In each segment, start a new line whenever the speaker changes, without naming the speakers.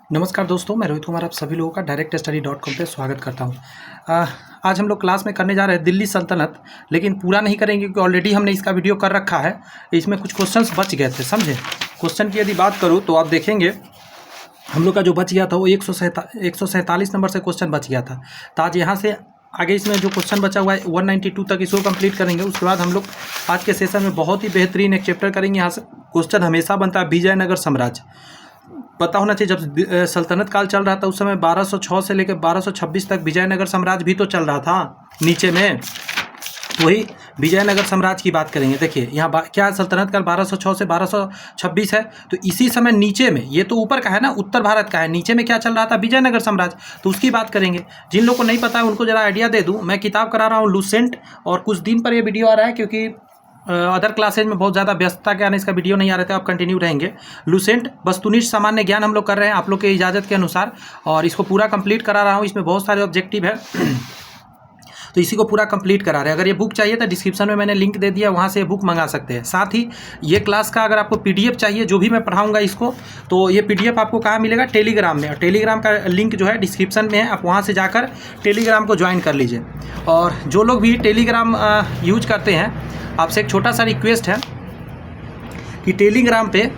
नमस्कार दोस्तों, मैं रोहित कुमार आप सभी लोगों का directstudy.com पे स्वागत करता हूँ। आज हम लोग क्लास में करने जा रहे हैं दिल्ली सल्तनत, लेकिन पूरा नहीं करेंगे क्योंकि ऑलरेडी हमने इसका वीडियो कर रखा है। इसमें कुछ क्वेश्चंस बच गए थे, समझे। क्वेश्चन की यदि बात करूँ तो आप देखेंगे हम लोग का जो बच गया था वो 147 नंबर से क्वेश्चन बच गया था। तो आज यहाँ से आगे इसमें जो क्वेश्चन बचा हुआ है 192 तक इसको कंप्लीट करेंगे। उसके बाद हम लोग आज के सेशन में बहुत ही बेहतरीन एक चैप्टर करेंगे। यहाँ से क्वेश्चन हमेशा बनता है विजयनगर साम्राज्य। पता होना चाहिए जब सल्तनत काल चल रहा था उस समय 1206 से लेकर 1226 तक विजयनगर साम्राज्य भी तो चल रहा था नीचे में। वही विजयनगर साम्राज्य की बात करेंगे। देखिए यहाँ क्या सल्तनत काल 1206 से 1226 है, तो इसी समय नीचे में, ये तो ऊपर का है ना, उत्तर भारत का है, नीचे में क्या चल रहा था, विजयनगर साम्राज्य, तो उसकी बात करेंगे। जिन लोगों को नहीं पता है उनको ज़रा आइडिया दे दूँ। मैं किताब करा रहा हूँ लूसेंट, और कुछ दिन पर ये वीडियो आ रहा है क्योंकि अदर क्लासेज में बहुत ज़्यादा व्यस्तता के आने इसका वीडियो नहीं आ रहे थे। आप कंटिन्यू रहेंगे। लूसेंट वस्तुनिष्ठ सामान्य ज्ञान हम लोग कर रहे हैं आप लोग के इजाज़त के अनुसार, और इसको पूरा कंप्लीट करा रहा हूँ। इसमें बहुत सारे ऑब्जेक्टिव है तो इसी को पूरा कंप्लीट करा रहे हैं। अगर ये बुक चाहिए तो डिस्क्रिप्शन में मैंने लिंक दे दिया, वहाँ से ये बुक मंगा सकते हैं। साथ ही ये क्लास का अगर आपको PDF चाहिए जो भी मैं पढ़ाऊँगा इसको, तो ये PDF आपको कहाँ मिलेगा, टेलीग्राम में। और टेलीग्राम का लिंक जो है डिस्क्रिप्शन में है, आप वहाँ से जाकर टेलीग्राम को ज्वाइन कर लीजिए। और जो लोग भी टेलीग्राम यूज करते हैं, आपसे एक छोटा सा रिक्वेस्ट है कि टेलीग्राम पे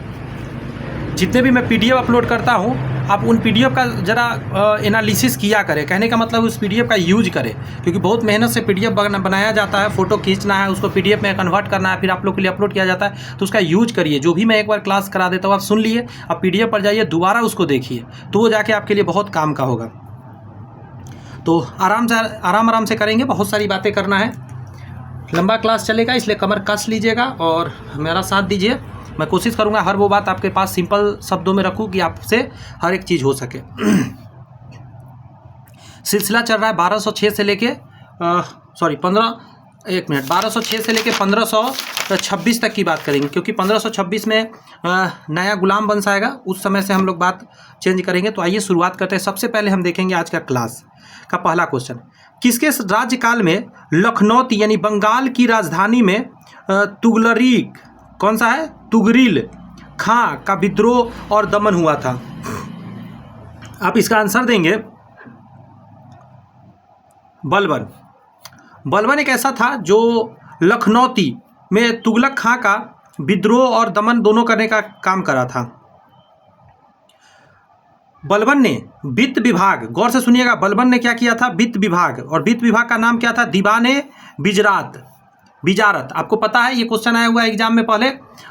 जितने भी मैं PDF अपलोड करता हूँ, आप उन PDF का ज़रा एनालिसिस किया करें। कहने का मतलब उस PDF का यूज करें, क्योंकि बहुत मेहनत से PDF बनाया जाता है, फ़ोटो खींचना है, उसको PDF में कन्वर्ट करना है, फिर आप लोग के लिए अपलोड किया जाता है। तो उसका यूज करिए। जो भी मैं एक बार क्लास करा देता हूँ आप सुन लिए, आप PDF पर जाइए, दोबारा उसको देखिए, तो वो जाके आपके लिए बहुत काम का होगा। तो आराम से करेंगे, बहुत सारी बातें करना है, लंबा क्लास चलेगा, इसलिए कमर कस लीजिएगा और मेरा साथ दीजिए। मैं कोशिश करूंगा हर वो बात आपके पास सिंपल शब्दों में रखूं कि आपसे हर एक चीज़ हो सके। सिलसिला चल रहा है 1206 से लेके 1206 से लेके 1526 तक की बात करेंगे, क्योंकि 1526 में नया गुलाम वंश आएगा, उस समय से हम लोग बात चेंज करेंगे। तो आइए शुरुआत करते हैं। सबसे पहले हम देखेंगे आज का क्लास का पहला क्वेश्चन, किसके राज्यकाल में लखनौती यानी बंगाल की राजधानी में तुगलरिक, कौन सा है, तुगरिल खां का विद्रोह और दमन हुआ था। आप इसका आंसर देंगे बलबन। बलबन एक ऐसा था जो लखनौती में तुगलक खां का विद्रोह और दमन दोनों करने का काम करा था। बलबन ने वित्त विभाग, गौर से सुनिएगा, बलबन ने क्या किया था, वित्त विभाग, और वित्त विभाग का नाम क्या था, दीवाने बिजारत। आपको पता है ये क्वेश्चन आया हुआ है एग्जाम में, पहले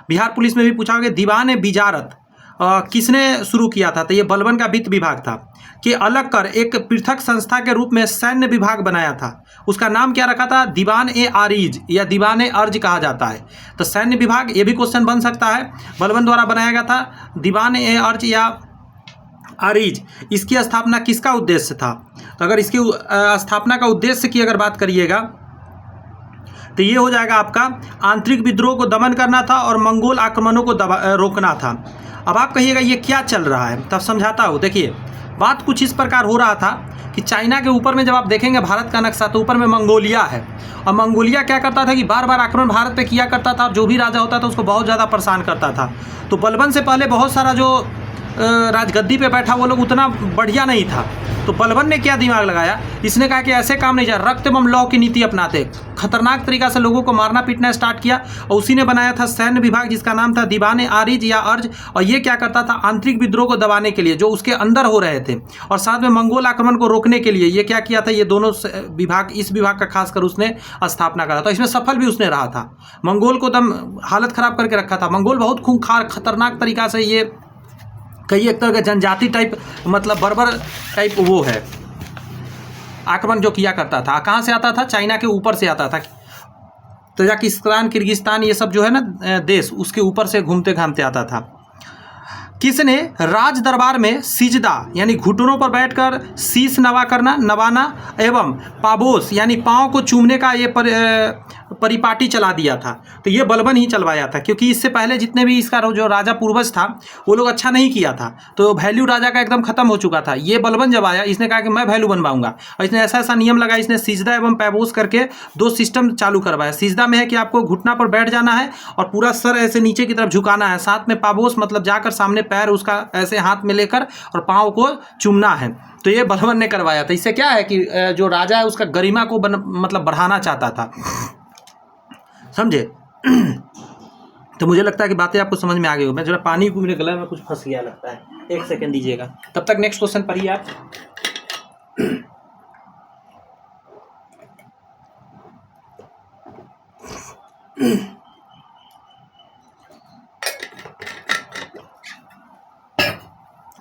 बिहार पुलिस में भी पूछा गया, दीवाने बिजारत किसने शुरू किया था, तो ये बलबन का वित्त विभाग था, कि अलग कर एक पृथक संस्था के रूप में सैन्य विभाग बनाया था। उसका नाम क्या रखा था, दीवान-ए-आरिज या दीवान-ए-अर्ज कहा जाता है। तो सैन्य विभाग, ये भी क्वेश्चन बन सकता है, बलबन द्वारा बनाया गया था दीवान-ए-अर्ज या आरिज। इसकी स्थापना किसका उद्देश्य था, तो अगर इसकी स्थापना का उद्देश्य की अगर बात करिएगा तो ये हो जाएगा आपका आंतरिक विद्रोह को दमन करना था और मंगोल आक्रमणों को रोकना था। अब आप कहिएगा ये क्या चल रहा है, तब समझाता हूँ। देखिए बात कुछ इस प्रकार हो रहा था कि चाइना के ऊपर में जब आप देखेंगे भारत का नक्शा, तो ऊपर में मंगोलिया है, और मंगोलिया क्या करता था कि बार बार आक्रमण भारत पे किया करता था, और जो भी राजा होता था उसको बहुत ज़्यादा परेशान करता था। तो बलबन से पहले बहुत सारा जो राजगद्दी पे बैठा वो लोग उतना बढ़िया नहीं था। तो बलबन ने क्या दिमाग लगाया, इसने कहा कि ऐसे काम नहीं जा, रक्त एवं लौ की नीति अपनाते, खतरनाक तरीका से लोगों को मारना पीटना स्टार्ट किया। और उसी ने बनाया था सैन्य विभाग जिसका नाम था दीवाने-आरिज या अर्ज, और ये क्या करता था, आंतरिक विद्रोह को दबाने के लिए जो उसके अंदर हो रहे थे, और साथ में मंगोल आक्रमण को रोकने के लिए ये क्या किया था, ये दोनों विभाग, इस विभाग का खासकर उसने स्थापना करा था। इसमें सफल भी उसने रहा था, मंगोल को दम हालत खराब करके रखा था। मंगोल बहुत खूंखार खतरनाक तरीका से, ये कई एक तरह का जनजाति टाइप, मतलब बर्बर टाइप वो है, आक्रमण जो किया करता था। कहाँ से आता था, चाइना के ऊपर से आता था, तजाकिस्तान, किर्गिस्तान, ये सब जो है ना देश, उसके ऊपर से घूमते घामते आता था। किसने राज दरबार में सिजदा यानी घुटनों पर बैठकर शीश नवाना एवं पाबोस यानी पाँव को चूमने का ये परिपाटी चला दिया था, तो ये बलबन ही चलवाया था। क्योंकि इससे पहले जितने भी इसका जो राजा पूर्वज था वो लोग अच्छा नहीं किया था, तो वैल्यू राजा का एकदम खत्म हो चुका था। ये बलबन जब आया, इसने कहा कि मैं वैल्यू बनवाऊंगा, और इसने ऐसा ऐसा नियम लगाया, इसने सिजदा एवं पैबोस करके दो सिस्टम चालू करवाया। सिजदा में है कि आपको घुटना पर बैठ जाना है और पूरा सर ऐसे नीचे की तरफ झुकाना है, साथ में पाबोस मतलब जाकर सामने पैर उसका ऐसे हाथ में लेकर और पाँव को चूमना है। तो ये बलबन ने करवाया था। इससे क्या है कि जो राजा है उसका गरिमा को मतलब बढ़ाना चाहता था, समझे। तो मुझे लगता है कि बातें आपको समझ में आ गई हो। मैं जरा पानी को, मेरे गले में कुछ फंस गया लगता है, 1 सेकंड दीजिएगा। तब तक नेक्स्ट क्वेश्चन पढ़िए आप।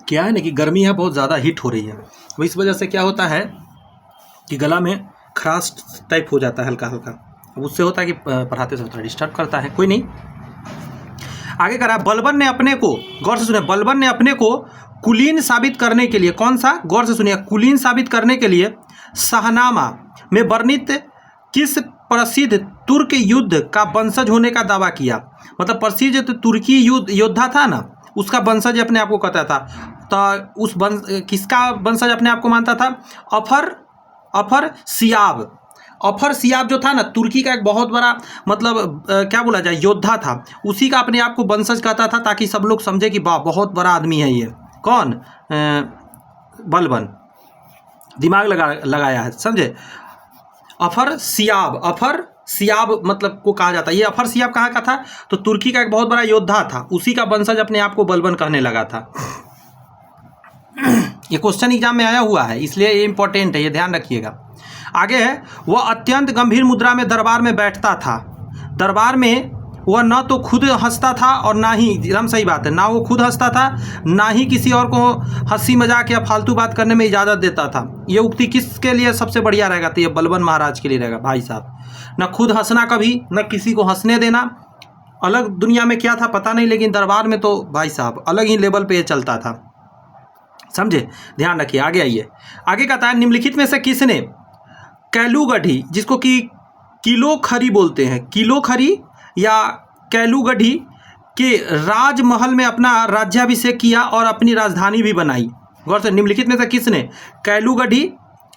क्या है ना कि गर्मी है, बहुत ज़्यादा हीट हो रही है, तो इस वजह से क्या होता है कि गला में खराश टाइप हो जाता है हल्का हल्का। अब उससे होता है कि पढ़ाते समय थोड़ा डिस्टर्ब करता है। कोई नहीं, आगे करा। बलबन ने अपने को, गौर से सुनिए, बलबन ने अपने को कुलीन साबित करने के लिए, कौन सा, गौर से सुनिए, कुलीन साबित करने के लिए शाहनामा में वर्णित किस प्रसिद्ध तुर्क युद्ध का वंशज होने का दावा किया। मतलब प्रसिद्ध जो तुर्की योद्धा था ना, उसका वंशज अपने आप को कहता था। तो उस किसका वंशज अपने आप को मानता था? अफर सियाब। अफर सियाब जो था ना, तुर्की का एक बहुत बड़ा मतलब क्या बोला जाए, योद्धा था। उसी का अपने आप को वंशज कहता था, ताकि सब लोग समझे कि वाह बहुत बड़ा आदमी है ये। कौन? बलबन। दिमाग लगाया है, समझे। अफर सियाब मतलब को कहा जाता है। ये अफर सियाब कहाँ का था? तो तुर्की का एक बहुत बड़ा योद्धा था, उसी का वंशज अपने आप को बलबन कहने लगा था। ये क्वेश्चन एग्जाम में आया हुआ है, इसलिए ये इंपॉर्टेंट है, ये ध्यान रखिएगा। आगे है, वह अत्यंत गंभीर मुद्रा में दरबार में बैठता था। दरबार में वह न तो खुद हंसता था और ना ही, एकदम सही बात है, ना वो खुद हंसता था, ना ही किसी और को हंसी मजाक या फालतू बात करने में इजाज़त देता था। ये उक्ति किसके लिए सबसे बढ़िया रहेगा? तो ये बलबन महाराज के लिए रहेगा भाई साहब। न खुद हंसना कभी, न किसी को हंसने देना। अलग दुनिया में क्या था पता नहीं, लेकिन दरबार में तो भाई साहब अलग ही लेवल पे ये चलता था, समझे। ध्यान रखिए। आगे आइए, आगे कहता है, निम्नलिखित में से किसने कैलूगढ़ी, जिसको कि किलोखरी बोलते हैं, किलोखरी या कैलूगढ़ी के राजमहल में अपना राज्याभिषेक किया और अपनी राजधानी भी बनाई। गौर से, निम्नलिखित में से किसने कैलूगढ़ी,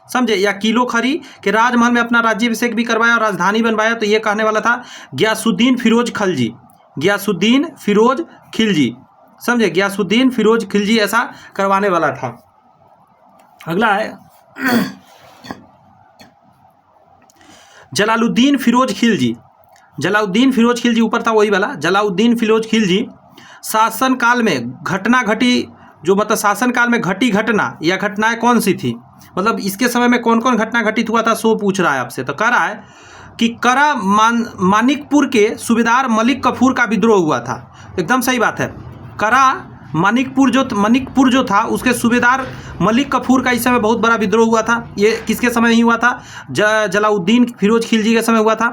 समझे, या किलोखरी के राजमहल में अपना राज्याभिषेक भी करवाया और राजधानी बनवाया? तो ये कहने वाला था गियासुद्दीन फिरोज खिलजी। गियासुद्दीन फिरोज खिलजी, समझे, गियासुद्दीन फिरोज खिलजी ऐसा करवाने वाला था। अगला है जलालुद्दीन फिरोज खिलजी। जलालुद्दीन फिरोज खिलजी ऊपर था वही वाला। जलालुद्दीन फिरोज खिलजी शासन काल में घटना घटी, जो मतलब शासन काल में घटी घटना या घटनाएं कौन सी थी, मतलब इसके समय में कौन कौन घटना घटित हुआ था, सो पूछ रहा है आपसे। तो कह रहा है कि करा मानिकपुर के सूबेदार मलिक कफूर का विद्रोह हुआ था। एकदम सही बात है। करा मनिकपुर जो था, उसके सूबेदार मलिक कफूर का इस समय बहुत बड़ा विद्रोह हुआ था। ये किसके समय ही हुआ था? जलालुद्दीन फिरोज खिलजी के समय हुआ था।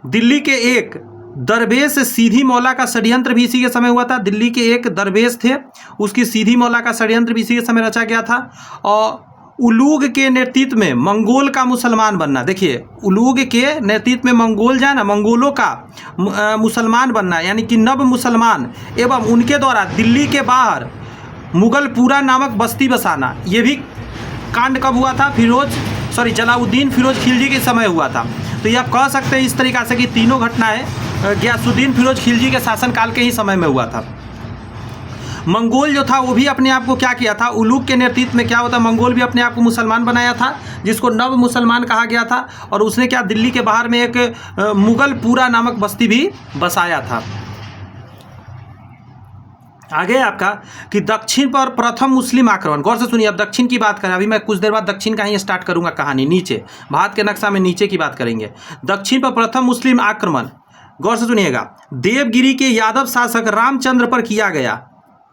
दिल्ली के एक दरवेश सीधी मौला का षड्यंत्र भी इसी के समय हुआ था। दिल्ली के एक दरवेश थे, उसकी सीधी मौला का षड्यंत्र भी इसी के समय रचा गया था। और उलूग के नेतृत्व में मंगोल का मुसलमान बनना, देखिए उलूग के नेतृत्व में मंगोल जाए ना, मंगोलों का मुसलमान बनना, यानी कि नव मुसलमान, एवं उनके द्वारा दिल्ली के बाहर मुगलपुरा नामक बस्ती बसाना। ये भी कांड कब हुआ था? जलालुद्दीन फिरोज खिलजी के समय हुआ था। तो ये आप कह सकते हैं इस तरीक़ा से कि तीनों घटनाएं गियासुद्दीन फिरोज खिलजी के शासनकाल के ही समय में हुआ था। मंगोल जो था वो भी अपने आप को क्या किया था? उलूग के नेतृत्व में क्या होता, मंगोल भी अपने आप को मुसलमान बनाया था, जिसको नव मुसलमान कहा गया था। और उसने क्या, दिल्ली के बाहर में एक मुगलपुरा नामक बस्ती भी बसाया था। आगे आपका कि दक्षिण पर प्रथम मुस्लिम आक्रमण। गौर से सुनिए, अब दक्षिण की बात करें, अभी मैं कुछ देर बाद दक्षिण का ही स्टार्ट करूंगा कहानी। नीचे भारत के नक्शा में नीचे की बात करेंगे। दक्षिण पर प्रथम मुस्लिम आक्रमण, गौर से सुनिएगा, देवगिरी के यादव शासक रामचंद्र पर किया गया।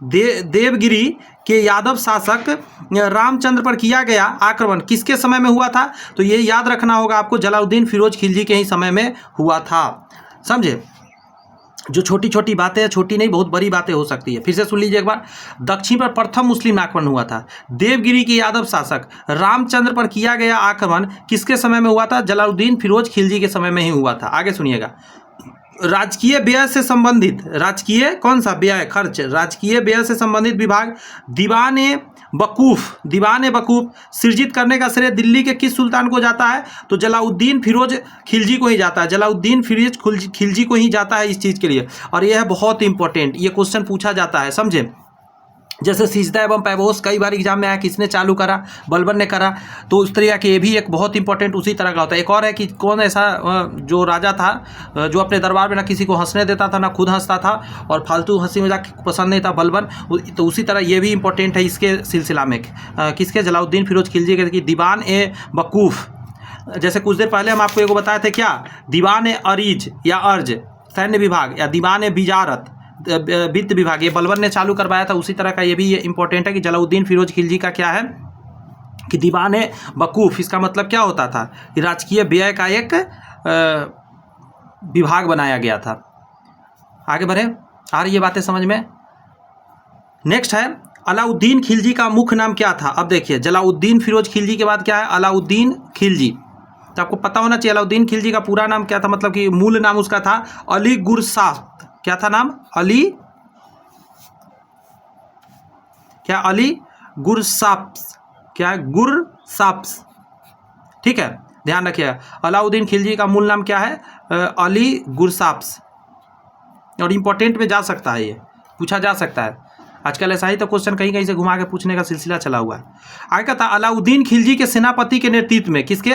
देवगिरी के यादव शासक रामचंद्र पर किया गया आक्रमण किसके समय में हुआ था? तो ये याद रखना होगा आपको, जलालुद्दीन फिरोज खिलजी के ही समय में हुआ था, समझे। जो छोटी छोटी बातें हैं, छोटी नहीं बहुत बड़ी बातें हो सकती है। फिर से सुन लीजिए एक बार। दक्षिण पर प्रथम मुस्लिम आक्रमण हुआ था। देवगिरी के यादव शासक रामचंद्र पर किया गया आक्रमण किसके समय में हुआ था? जलालुद्दीन फिरोज खिलजी के समय में ही हुआ था। आगे सुनिएगा। राजकीय व्यय से संबंधित, राजकीय कौन सा व्यय, खर्च, राजकीय व्यय से संबंधित विभाग दीवान वकूफ सृजित करने का श्रेय दिल्ली के किस सुल्तान को जाता है? तो जलालुद्दीन फिरोज खिलजी को ही जाता है। जलालुद्दीन फिरोज खिलजी को ही जाता है इस चीज़ के लिए। और यह है बहुत इंपॉर्टेंट, ये क्वेश्चन पूछा जाता है, समझे। जैसे सिजदा एवं पैबोस कई बार एग्जाम में आया, किसने चालू करा, बलबन ने करा। तो उस तरीके के ये भी एक बहुत इंपॉर्टेंट उसी तरह का होता है। एक और है कि कौन ऐसा जो राजा था जो अपने दरबार में ना किसी को हंसने देता था ना खुद हंसता था और फालतू हंसी मजाक पसंद नहीं था, बलबन। तो उसी तरह ये भी इंपॉर्टेंट है इसके सिलसिला में। किसके, जलालुद्दीन फिरोज खिलजी के दीवान ए वकूफ़। जैसे कुछ देर पहले हम आपको एगो बताए थे क्या, दीवान ए अरीज या अर्ज सैन्य विभाग, या दीवान ए बिजारत वित्त विभाग, ये बलबन ने चालू करवाया था। उसी तरह का ये भी इंपॉर्टेंट है कि जलालुद्दीन फिरोज खिलजी का क्या है कि दीवान वकूफ़, इसका मतलब क्या होता था कि राजकीय व्यय का एक विभाग बनाया गया था। आगे बढ़े, आ रही ये बातें समझ में। नेक्स्ट है अलाउद्दीन खिलजी का मुख्य नाम क्या था। अब देखिए जलालुद्दीन फिरोज खिलजी के बाद क्या है, अलाउद्दीन खिलजी। तो आपको पता होना चाहिए अलाउद्दीन खिलजी का पूरा नाम क्या था, मतलब कि मूल नाम उसका था अली गुरसाफ्त। क्या था नाम, अली क्या, अली गुरसाफ्त, क्या है, गुरसाफ्त। ठीक है, ध्यान रखिएगा अलाउद्दीन खिलजी का मूल नाम क्या है, अली गुरसाफ्त। और इंपॉर्टेंट में जा सकता है, ये पूछा जा सकता है। आजकल ऐसा ही तो क्वेश्चन कहीं कहीं से घुमा के पूछने का सिलसिला चला हुआ है। आगे का था अलाउद्दीन खिलजी के सेनापति के नेतृत्व में, किसके,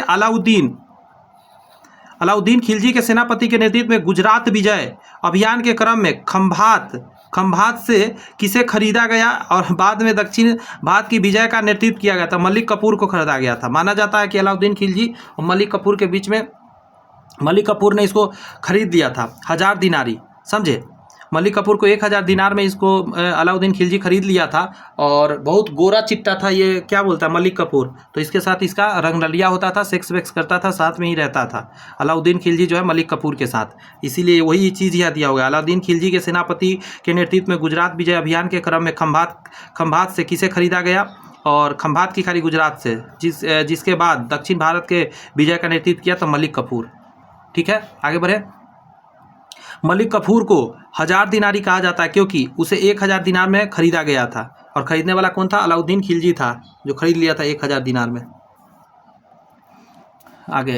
अलाउद्दीन खिलजी के सेनापति के नेतृत्व में गुजरात विजय अभियान के क्रम में खंभात से किसे खरीदा गया और बाद में दक्षिण भारत की विजय का नेतृत्व किया गया था, मलिक कपूर को खरीदा गया था। माना जाता है कि अलाउद्दीन खिलजी और मलिक कपूर के बीच में, मलिक कपूर ने इसको खरीद लिया था 1000 दिनारी, समझे। मलिक कपूर को 1000 दिनार में इसको अलाउद्दीन खिलजी खरीद लिया था। और बहुत गोरा चिट्टा था ये, क्या बोलता है, मलिक कपूर। तो इसके साथ इसका रंगरलिया होता था, सेक्स वेक्स करता था, साथ में ही रहता था अलाउद्दीन खिलजी जो है मलिक कपूर के साथ। इसीलिए वही चीज़ यह दिया होगा। अलाउद्दीन खिलजी के सेनापति के नेतृत्व में गुजरात विजय अभियान के क्रम में खंभात से किसे खरीदा गया, और खंभात की खाली गुजरात से, जिसके बाद दक्षिण भारत के विजय का नेतृत्व किया तो मलिक कपूर। ठीक है, आगे बढ़े। मलिक कपूर को 1000 दिनारी कहा जाता है क्योंकि उसे 1000 दिनार में खरीदा गया था। और खरीदने वाला कौन था, अलाउद्दीन खिलजी था जो खरीद लिया था 1000 दिनार में। आगे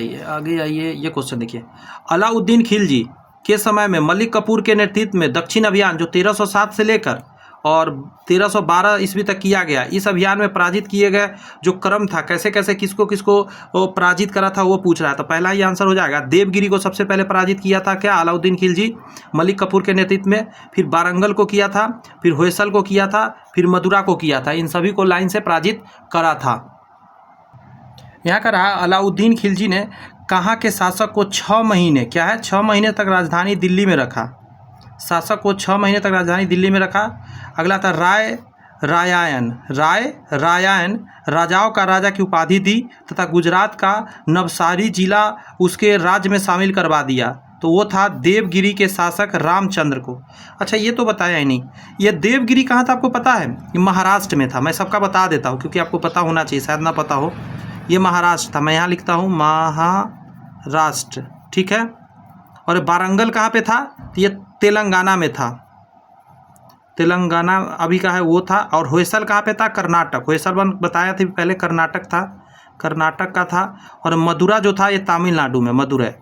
आइए ये क्वेश्चन देखिए। अलाउद्दीन खिलजी के समय में मलिक कपूर के नेतृत्व में दक्षिण अभियान जो 1307 से लेकर और 1312 ईस्वी तक किया गया, इस अभियान में पराजित किए गए जो क्रम था, कैसे कैसे किसको किसको वो पराजित करा था वो पूछ रहा था। पहला ही आंसर हो जाएगा, देवगिरी को सबसे पहले पराजित किया था क्या, अलाउद्दीन खिलजी मलिक कपूर के नेतृत्व में। फिर वारंगल को किया था, फिर होयसल को किया था, फिर मदुरा को किया था। इन सभी को लाइन से पराजित करा था। यहाँ का रहा अलाउद्दीन खिलजी ने कहाँ के शासक को 6 महीने, क्या है, 6 महीने तक राजधानी दिल्ली में रखा। शासक को 6 महीने तक राजधानी दिल्ली में रखा। अगला था रायन राजाओं का राजा की उपाधि दी तथा गुजरात का नवसारी जिला उसके राज्य में शामिल करवा दिया। तो वो था देवगिरी के शासक रामचंद्र को। अच्छा, ये तो बताया ही नहीं, ये देवगिरी कहाँ था आपको पता है, ये महाराष्ट्र में था। मैं सबका बता देता हूँ क्योंकि आपको पता होना चाहिए, शायद ना पता हो। ये महाराष्ट्र था, मैं यहाँ लिखता हूँ महाराष्ट्र, ठीक है। और वारंगल कहाँ पे था, ये तेलंगाना में था, तेलंगाना अभी का है वो था। और होयसल कहाँ पे था, कर्नाटक। होयसल बताया था पहले, कर्नाटक था, कर्नाटक का था। और मदुरा जो था ये तमिलनाडु में, मदुरै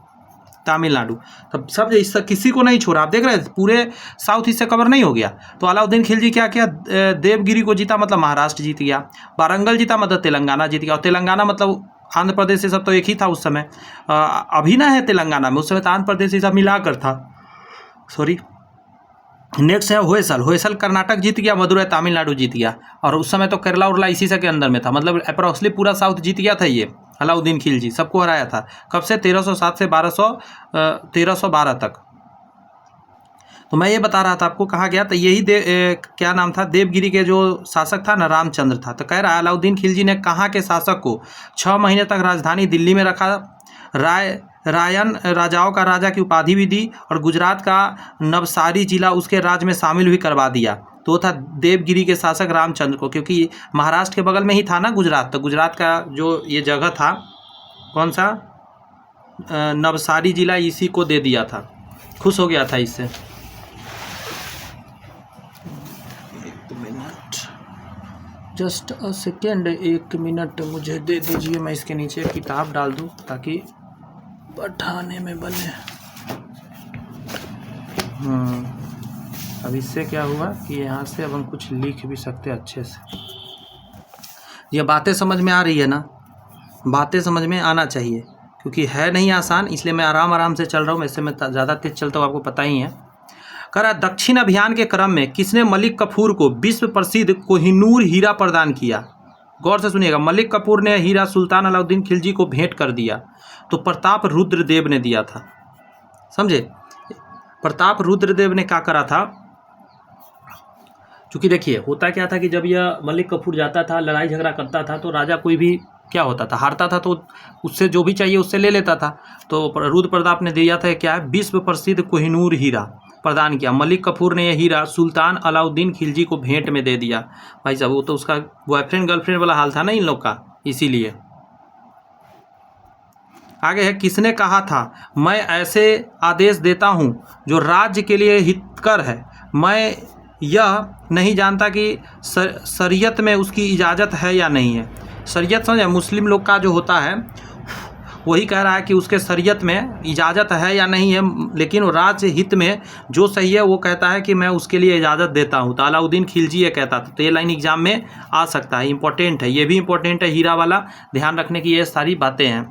तमिलनाडु। तब सब किसी को नहीं छोड़ा, आप देख रहे हैं पूरे साउथ ईस्ट से कवर नहीं हो गया। तो अलाउद्दीन खिलजी क्या किया, देवगिरी को जीता मतलब महाराष्ट्र जीत गया, वारंगल जीता मतलब तेलंगाना जीत गया। और तेलंगाना मतलब आंध्र प्रदेश से सब तो एक ही था उस समय, अभी ना है तेलंगाना में, उस समय तो आंध्र प्रदेश से सब मिलाकर था, सॉरी। नेक्स्ट है होयसल कर्नाटक जीत गया, मदुरै तमिलनाडु जीत गया। और उस समय तो केरला उरला इसी से के अंदर में था, मतलब अप्रॉक्सली पूरा साउथ जीत गया था ये अलाउद्दीन खिलजी, सबको हराया था। कब से, 1307 से 1312 तक। तो मैं ये बता रहा था आपको कहाँ गया, तो यही क्या नाम था, देवगिरी के जो शासक था ना, रामचंद्र था। तो कह रहा है अलाउद्दीन खिलजी ने कहाँ के शासक को 6 महीने तक राजधानी दिल्ली में रखा, रायन राजाओं का राजा की उपाधि भी दी और गुजरात का नवसारी जिला उसके राज्य में शामिल भी करवा दिया। तो वो था देवगिरी के शासक रामचंद्र को, क्योंकि महाराष्ट्र के बगल में ही था ना गुजरात। तो गुजरात का जो ये जगह था, कौन सा, नवसारी जिला, इसी को दे दिया था, खुश हो गया था इससे। एक minute, just a second, 1 minute मुझे दे दीजिए, मैं इसके नीचे किताब डाल दूँ ताकि पढ़ाने में बने। अब इससे क्या हुआ कि यहाँ से अब हम कुछ लिख भी सकते हैं अच्छे से। ये बातें समझ में आ रही है ना, बातें समझ में आना चाहिए, क्योंकि है नहीं आसान, इसलिए मैं आराम से चल रहा हूँ। वैसे मैं ज़्यादा तेज चलता हूँ, आपको पता ही है। कह रहा दक्षिण अभियान के क्रम में किसने मलिक कफूर को विश्व प्रसिद्ध कोहिनूर हीरा प्रदान किया? गौर से सुनिएगा, मलिक कपूर ने हीरा सुल्तान अलाउद्दीन खिलजी को भेंट कर दिया, तो प्रताप रुद्रदेव ने दिया था। समझे? प्रताप रुद्रदेव ने क्या करा था? क्योंकि देखिए होता क्या था कि जब यह मलिक कफूर जाता था, लड़ाई झगड़ा करता था, तो राजा कोई भी क्या होता था, हारता था तो उससे जो भी चाहिए उससे ले लेता था। तो रुद्र प्रताप ने दिया था क्या है, विश्व प्रसिद्ध कोहिनूर हीरा प्रदान किया। मलिक कफूर ने यह हीरा सुल्तान अलाउद्दीन खिलजी को भेंट में दे दिया। भाई साहब वो तो उसका बॉयफ्रेंड गर्लफ्रेंड वाला हाल था ना इन लोग का, इसीलिए। आगे है, किसने कहा था मैं ऐसे आदेश देता हूं जो राज्य के लिए हितकर है, मैं यह नहीं जानता कि शरीयत में उसकी इजाज़त है या नहीं है। शरीयत समझे, मुस्लिम लोग का जो होता है वही कह रहा है कि उसके शरीयत में इजाज़त है या नहीं है, लेकिन राज्य हित में जो सही है वो कहता है कि मैं उसके लिए इजाज़त देता हूँ। तो अलाउद्दीन खिलजी ये कहता था। तो ये लाइन एग्जाम में आ सकता है, इंपॉर्टेंट है, ये भी इंपॉर्टेंट है हीरा वाला, ध्यान रखने की ये सारी बातें हैं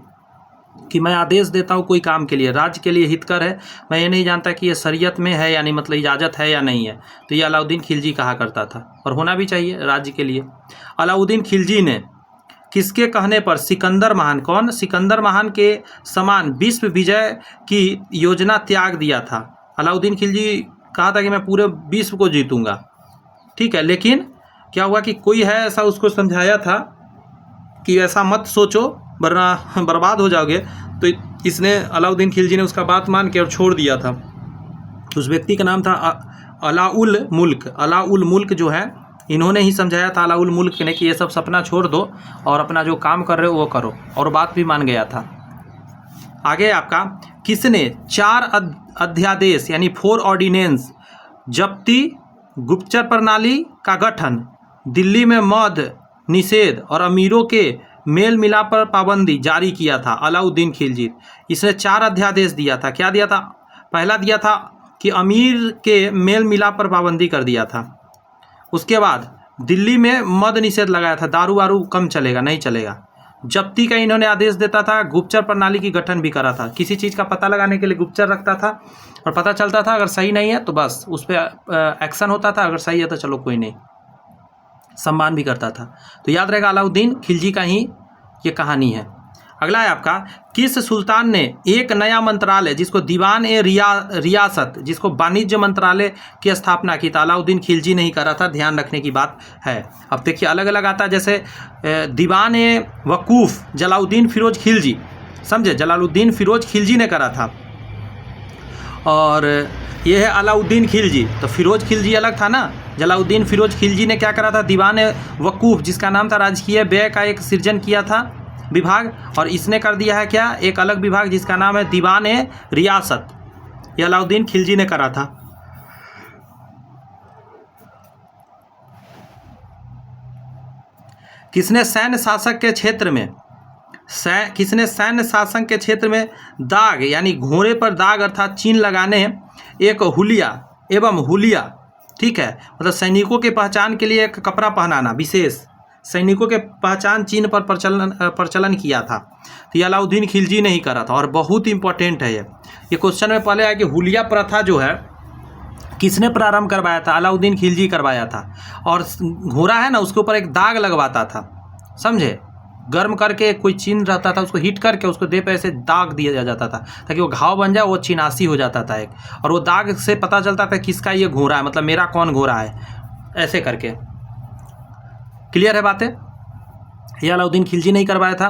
कि मैं आदेश देता हूँ कोई काम के लिए, राज्य के लिए हितकर है, मैं ये नहीं जानता कि ये शरीयत में है यानी मतलब इजाज़त है या नहीं है। तो ये अलाउद्दीन खिलजी कहा करता था, और होना भी चाहिए राज्य के लिए। अलाउद्दीन खिलजी ने किसके कहने पर सिकंदर महान, कौन, सिकंदर महान के समान विश्व विजय की योजना त्याग दिया था? अलाउद्दीन खिलजी कहा था कि मैं पूरे विश्व को जीतूंगा, ठीक है, लेकिन क्या हुआ कि कोई है ऐसा उसको समझाया था कि ऐसा मत सोचो वरना बर्बाद हो जाओगे। तो इसने अलाउद्दीन खिलजी ने उसका बात मान के और छोड़ दिया था। उस व्यक्ति का नाम था अलाउल मुल्क। अलाउल मुल्क जो है, इन्होंने ही समझाया था अलाउल मुल्क ने कि ये सब सपना छोड़ दो और अपना जो काम कर रहे हो वो करो, और बात भी मान गया था। आगे आपका, किसने 4 अध्यादेश यानी 4 ऑर्डिनेंस, जब्ती, गुप्तचर प्रणाली का गठन, दिल्ली में मद्य निषेध और अमीरों के मेल मिलाप पर पाबंदी जारी किया था? अलाउद्दीन खिलजी। इसने 4 अध्यादेश दिया था। क्या दिया था? पहला दिया था कि अमीर के मेल मिलाप पर पाबंदी कर दिया था। उसके बाद दिल्ली में मद्य निषेध लगाया था, दारू वारू कम चलेगा, नहीं चलेगा। जब्ती का इन्होंने आदेश देता था। गुप्तचर प्रणाली की गठन भी करा था, किसी चीज़ का पता लगाने के लिए गुप्तचर रखता था, और पता चलता था अगर सही नहीं है तो बस उस पर एक्शन होता था, अगर सही है तो चलो कोई नहीं, सम्मान भी करता था। तो याद रहेगा अलाउद्दीन खिलजी का ही ये कहानी है। अगला है आपका, किस सुल्तान ने एक नया मंत्रालय जिसको दीवान ए रियासत, जिसको वाणिज्य मंत्रालय की स्थापना की? तो अलाउद्दीन खिलजी नहीं करा था, ध्यान रखने की बात है। अब देखिए अलग अलग आता है, जैसे दीवान ए वकूफ़ जलालुद्दीन फिरोज खिलजी, समझे, जलालुद्दीन फिरोज खिलजी ने करा था, और ये है अलाउद्दीन खिलजी। तो फिरोज खिलजी अलग था ना, जलालुद्दीन फिरोज खिलजी ने क्या करा था? दीवान वकूफ़, जिसका नाम था राजकीय व्यय का एक सृजन किया था विभाग, और इसने कर दिया है क्या, एक अलग विभाग जिसका नाम है दीवान रियासत। ये अलाउद्दीन खिलजी ने करा था। किसने सैन्य शासक के क्षेत्र में किसने सैन्य शासन के क्षेत्र में दाग यानी घोड़े पर दाग अर्थात चिन्ह लगाने एक हुलिया एवं हुलिया, ठीक है, मतलब सैनिकों के पहचान के लिए एक कपड़ा पहनाना, विशेष सैनिकों के पहचान चिन्ह पर प्रचलन किया था? तो ये अलाउद्दीन खिलजी ने ही करा था, और बहुत इंपॉर्टेंट है ये क्वेश्चन में पहले आया कि हुलिया प्रथा जो है किसने प्रारंभ करवाया था? अलाउद्दीन खिलजी करवाया था। और घोड़ा है ना, उसके ऊपर एक दाग लगवाता था, समझे, गर्म करके कोई चिन्ह रहता था, उसको हीट करके उसको देह पे ऐसे दाग दिया जाता था ताकि वो घाव बन जाए, वो चिन्हासी हो जाता था एक, और वो दाग से पता चलता था किसका ये घोड़ा है, मतलब मेरा कौन घोड़ा है, ऐसे करके। क्लियर है बातें? यह अलाउद्दीन खिलजी ने ही करवाया था।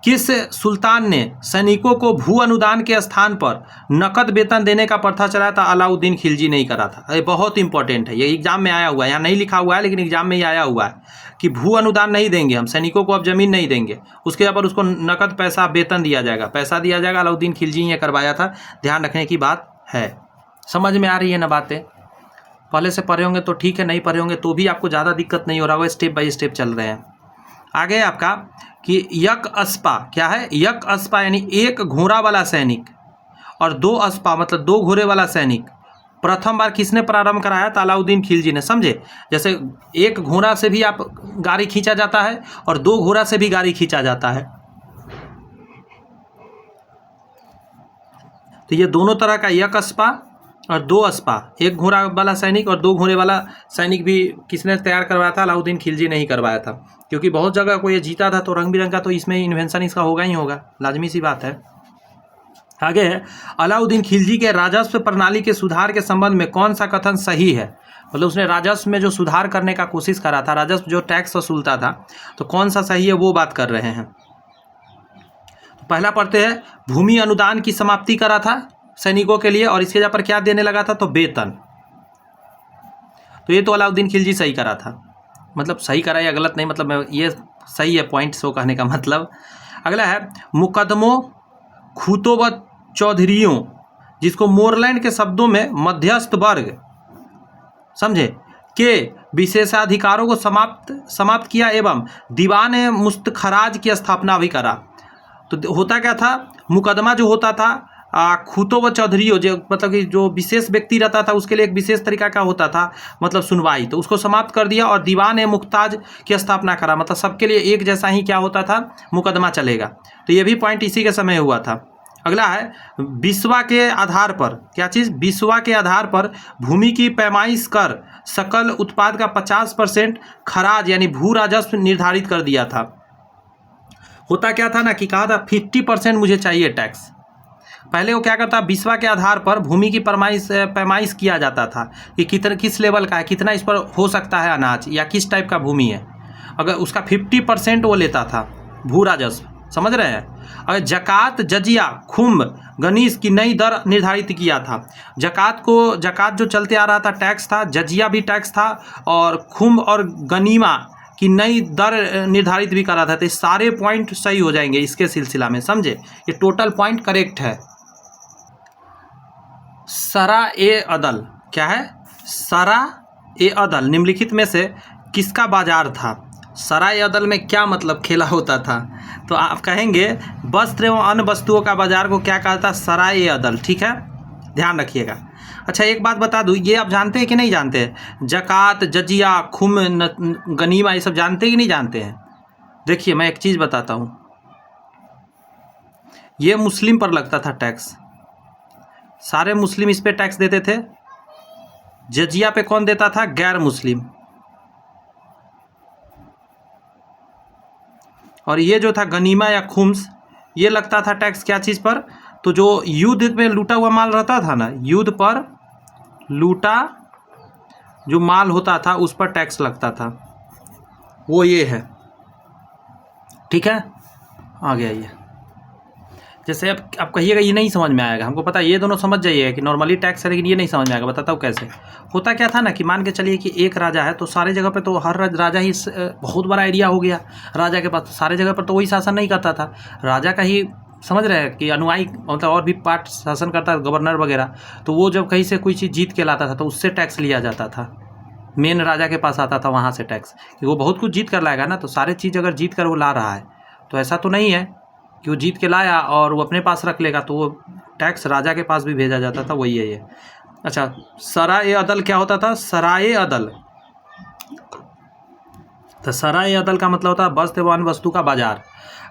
किस सुल्तान ने सैनिकों को भू अनुदान के स्थान पर नकद वेतन देने का प्रथा चलाया था? अलाउद्दीन खिलजी ने ही करा था। ये बहुत इंपॉर्टेंट है, ये एग्जाम में आया हुआ है, यहाँ नहीं लिखा हुआ है लेकिन एग्जाम में ही आया हुआ है कि भू अनुदान नहीं देंगे हम, सैनिकों को अब जमीन नहीं देंगे, उसके ऊपर उसको नकद पैसा वेतन दिया जाएगा, पैसा दिया जाएगा। अलाउद्दीन खिलजी ने करवाया था, ध्यान रखने की बात है। समझ में आ रही है ना बातें? पहले से पढ़े होंगे तो ठीक है, नहीं पढ़े होंगे तो भी आपको ज़्यादा दिक्कत नहीं हो रहा होगा, स्टेप बाय स्टेप चल रहे हैं। आगे आपका कि यक अस्पा क्या है? यक अस्पा यानी एक घोड़ा वाला सैनिक और 2 अस्पा मतलब 2 घोड़े वाला सैनिक प्रथम बार किसने प्रारंभ कराया? तो अलाउद्दीन खिलजी ने। समझे? जैसे एक घोड़ा से भी आप गाड़ी खींचा जाता है और 2 घोड़ा से भी गाड़ी खींचा जाता है। तो ये दोनों तरह का, एक अस्पा और 2 अस्पा, एक घोड़ा वाला सैनिक और 2 घोड़े वाला सैनिक भी किसने तैयार करवाया था? अलाउद्दीन खिलजी ने ही करवाया था। क्योंकि बहुत जगह को ये जीता था तो रंग बिरंग का तो इसमें इन्वेंशन इसका होगा ही होगा, लाजमी सी बात है। आगे है, अलाउद्दीन खिलजी के राजस्व प्रणाली के सुधार के संबंध में कौन सा कथन सही है? मतलब उसने राजस्व में जो सुधार करने का कोशिश करा था, राजस्व जो टैक्स वसूलता था, तो कौन सा सही है वो बात कर रहे हैं। तो पहला पढ़ते हैं, भूमि अनुदान की समाप्ति करा था सैनिकों के लिए और इसके जगह पर क्या देने लगा था? तो वेतन। तो ये तो अलाउद्दीन खिलजी सही करा था। मतलब सही करा या गलत नहीं, मतलब ये सही है, पॉइंट शो कहने का मतलब। अगला है, मुकदमों खूतों व चौधरियों, जिसको मोरलैंड के शब्दों में मध्यस्थ वर्ग, समझे, के विशेषाधिकारों को समाप्त किया एवं दीवान मुस्तखराज की स्थापना भी करा। तो होता क्या था? मुकदमा जो होता था खूतों व चौधरियों, जो मतलब कि जो विशेष व्यक्ति रहता था उसके लिए एक विशेष तरीका का होता था मतलब सुनवाई, तो उसको समाप्त कर दिया और दीवान मुख्ताज की स्थापना करा। मतलब सबके लिए एक जैसा ही क्या होता था? मुकदमा चलेगा। तो ये भी पॉइंट इसी के समय हुआ था। अगला है, बिस्वा के आधार पर, क्या चीज़? बिस्वा के आधार पर भूमि की पैमाइश कर सकल उत्पाद का 50% खराज यानी भू राजस्व निर्धारित कर दिया था। होता क्या था ना कि कहा था 50% मुझे चाहिए टैक्स। पहले वो क्या करता? बिस्वा के आधार पर भूमि की पैमाइश किया जाता था कि किस लेवल का है, कितना इस पर हो सकता है अनाज या किस टाइप का भूमि है। अगर उसका 50% वो लेता था भू राजस्व, समझ रहे हैं। अगर जकात, जजिया, खुम्ब, गनीस की नई दर निर्धारित किया था। जकात जो चलते आ रहा था टैक्स था, जजिया भी टैक्स था और खुम्ब और गनीमा की नई दर निर्धारित भी करा था। तो सारे पॉइंट सही हो जाएंगे इसके सिलसिला में, समझे। ये टोटल पॉइंट करेक्ट है। सरा ए अदल, क्या है? सरा ए अदल निम्नलिखित में से किसका बाजार था? सरा ए अदल में क्या मतलब खेला होता था? तो आप कहेंगे वस्त्र एवं अन्य वस्तुओं का बाजार को क्या कहा था? सरा ए अदल। ठीक है, ध्यान रखिएगा। अच्छा एक बात बता दूँ, ये आप जानते हैं कि नहीं जानते? जकात, जजिया, खुम, गनीमा, ये सब जानते कि नहीं जानते हैं? देखिए मैं एक चीज़ बताता हूँ, ये मुस्लिम पर लगता था टैक्स, सारे मुस्लिम इस पे टैक्स देते थे। जजिया पे कौन देता था? गैर मुस्लिम। और ये जो था गनीमा या खुम्स, ये लगता था टैक्स क्या चीज़ पर? तो जो युद्ध में लूटा हुआ माल रहता था ना, युद्ध पर लूटा जो माल होता था उस पर टैक्स लगता था, वो ये है। ठीक है, आ गया ये। जैसे अब आप कहिएगा ये नहीं समझ में आएगा, हमको पता है, ये दोनों समझ जाइएगा कि नॉर्मली टैक्स है, लेकिन ये नहीं समझ में आएगा। बताता हूँ कैसे। होता क्या था ना कि मान के चलिए कि एक राजा है, तो सारे जगह पे तो हर राजा ही बहुत बड़ा एरिया हो गया राजा के पास, तो सारे जगह पर तो वही शासन नहीं करता था, राजा का ही, समझ रहे हैं कि अनुयायी मतलब और भी पार्ट शासन करता, गवर्नर वगैरह। तो वो जब कहीं से कोई चीज़ जीत के लाता था तो उससे टैक्स लिया जाता था, मेन राजा के पास आता था वहाँ से टैक्स, कि वो बहुत कुछ जीत कर लाएगा ना, तो सारे चीज़ अगर जीत कर वो ला रहा है तो ऐसा तो नहीं है कि वो जीत के लाया और वो अपने पास रख लेगा, तो वो टैक्स राजा के पास भी भेजा जाता था, वही है ये। अच्छा, सराय अदल क्या होता था? सराय अदल, तो सराय अदल का मतलब होता है वस्त्र एवं वस्तु का बाजार।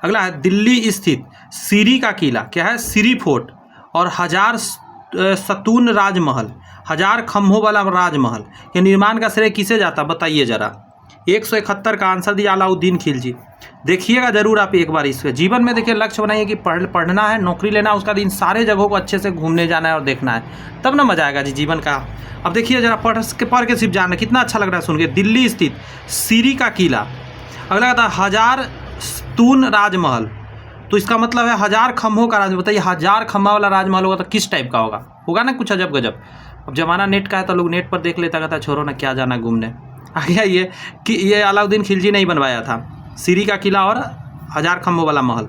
अगला है, दिल्ली स्थित सीरी का किला, क्या है? सीरी फोर्ट और 1000 सतून राजमहल, 1000 खम्भों वाला राजमहल के निर्माण का श्रेय किसे जाता? बताइए जरा। 171 का आंसर दिया अलाउद्दीन खिलजी। देखिएगा जरूर आप एक बार इसके जीवन में, देखिए लक्ष्य बनाइए कि पढ़ना है, नौकरी लेना है, उसका इन सारे जगहों को अच्छे से घूमने जाना है और देखना है, तब ना मजा आएगा जी जीवन का। अब देखिए जरा पढ़ के सिर्फ जानना, कितना अच्छा लग रहा है सुन के। दिल्ली स्थित सीरी का किला। अगला था 1000 सतून राजमहल, तो इसका मतलब है 1000 खम्भों का राजमहल। बताइए 1000 खम्भा वाला राजमहल होगा तो किस टाइप का होगा ना कुछ अजब गजब। अब जमाना नेट का है तो लोग नेट पर देख लेता, कहता छोड़ो ना क्या जाना घूमने। आ गया ये कि ये अलाउद्दीन खिलजी नहीं बनवाया था, सीरी का किला और 1000 खम्भों वाला महल।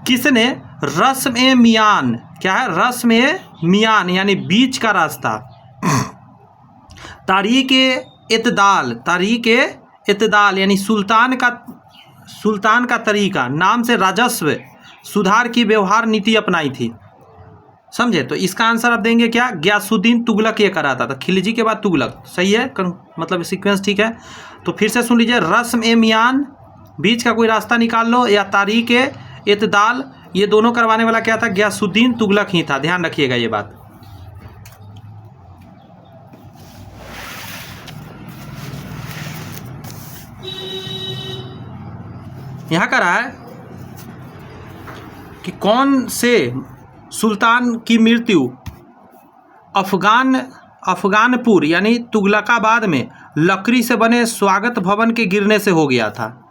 किसने रस्म-ए मियान, क्या है? रस्म-ए मियान यानी बीच का रास्ता, तारीक़-ए इत्दाल यानी सुल्तान का तरीका नाम से राजस्व सुधार की व्यवहार नीति अपनाई थी। समझे। तो इसका आंसर आप देंगे क्या, गयासुद्दीन तुगलक ये कराता था। खिलजी के बाद तुगलक, सही है, मतलब सीक्वेंस ठीक है। तो फिर से सुन लीजिए, रस्म ए मियान, बीच का कोई रास्ता निकाल लो, या तारीख ए इत्दाल, ये दोनों करवाने वाला क्या था, गयासुद्दीन तुगलक ही था। ध्यान रखिएगा ये बात। यहाँ कह रहा है कि कौन से सुल्तान की मृत्यु अफगानपुर यानी तुगलकाबाद में लकड़ी से बने स्वागत भवन के गिरने से हो गया था।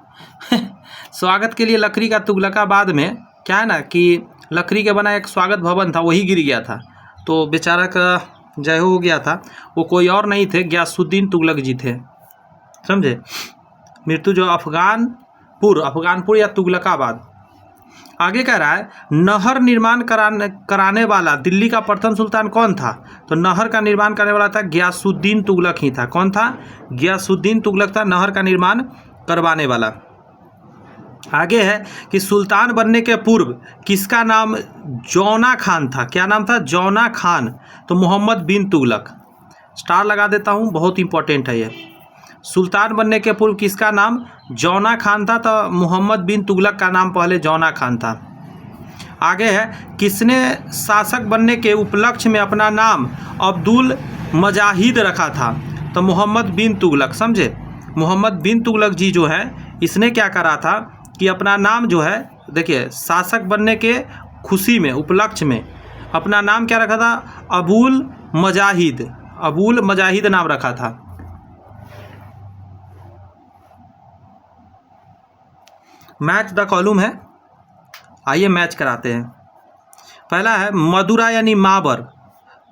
स्वागत के लिए लकड़ी का तुगलकाबाद में क्या है ना कि लकड़ी के बना एक स्वागत भवन था, वही गिर गया था। तो बेचारा का जय हो गया था। वो कोई और नहीं थे, गयासुद्दीन तुगलक जी थे, समझे। मृत्यु जो अफगानपुर या तुगलकाबाद। आगे कह रहा है, नहर निर्माण कराने वाला दिल्ली का प्रथम सुल्तान कौन था। तो नहर का निर्माण करने वाला था गयासुद्दीन तुगलक ही था। कौन था, गयासुद्दीन तुगलक था नहर का निर्माण करवाने वाला। आगे है कि सुल्तान बनने के पूर्व किसका नाम जौना खान था। क्या नाम था, जौना खान। तो मोहम्मद बिन तुगलक, स्टार लगा देता हूँ, बहुत इंपॉर्टेंट है ये। सुल्तान बनने के पूर्व किसका नाम जौना खान था, तो मोहम्मद बिन तुगलक का नाम पहले जौना खान था। आगे है, किसने शासक बनने के उपलक्ष्य में अपना नाम अब्दुल मजाहिद रखा था। तो मोहम्मद बिन तुगलक, समझे। मोहम्मद बिन तुगलक जी जो है, इसने क्या करा था कि अपना नाम जो है, देखिए, शासक बनने के खुशी में, उपलक्ष्य में अपना नाम क्या रखा था, अबुल मजाहिद नाम रखा था। मैच द कॉलम है, आइए मैच कराते हैं। पहला है मदुरा यानी माबर।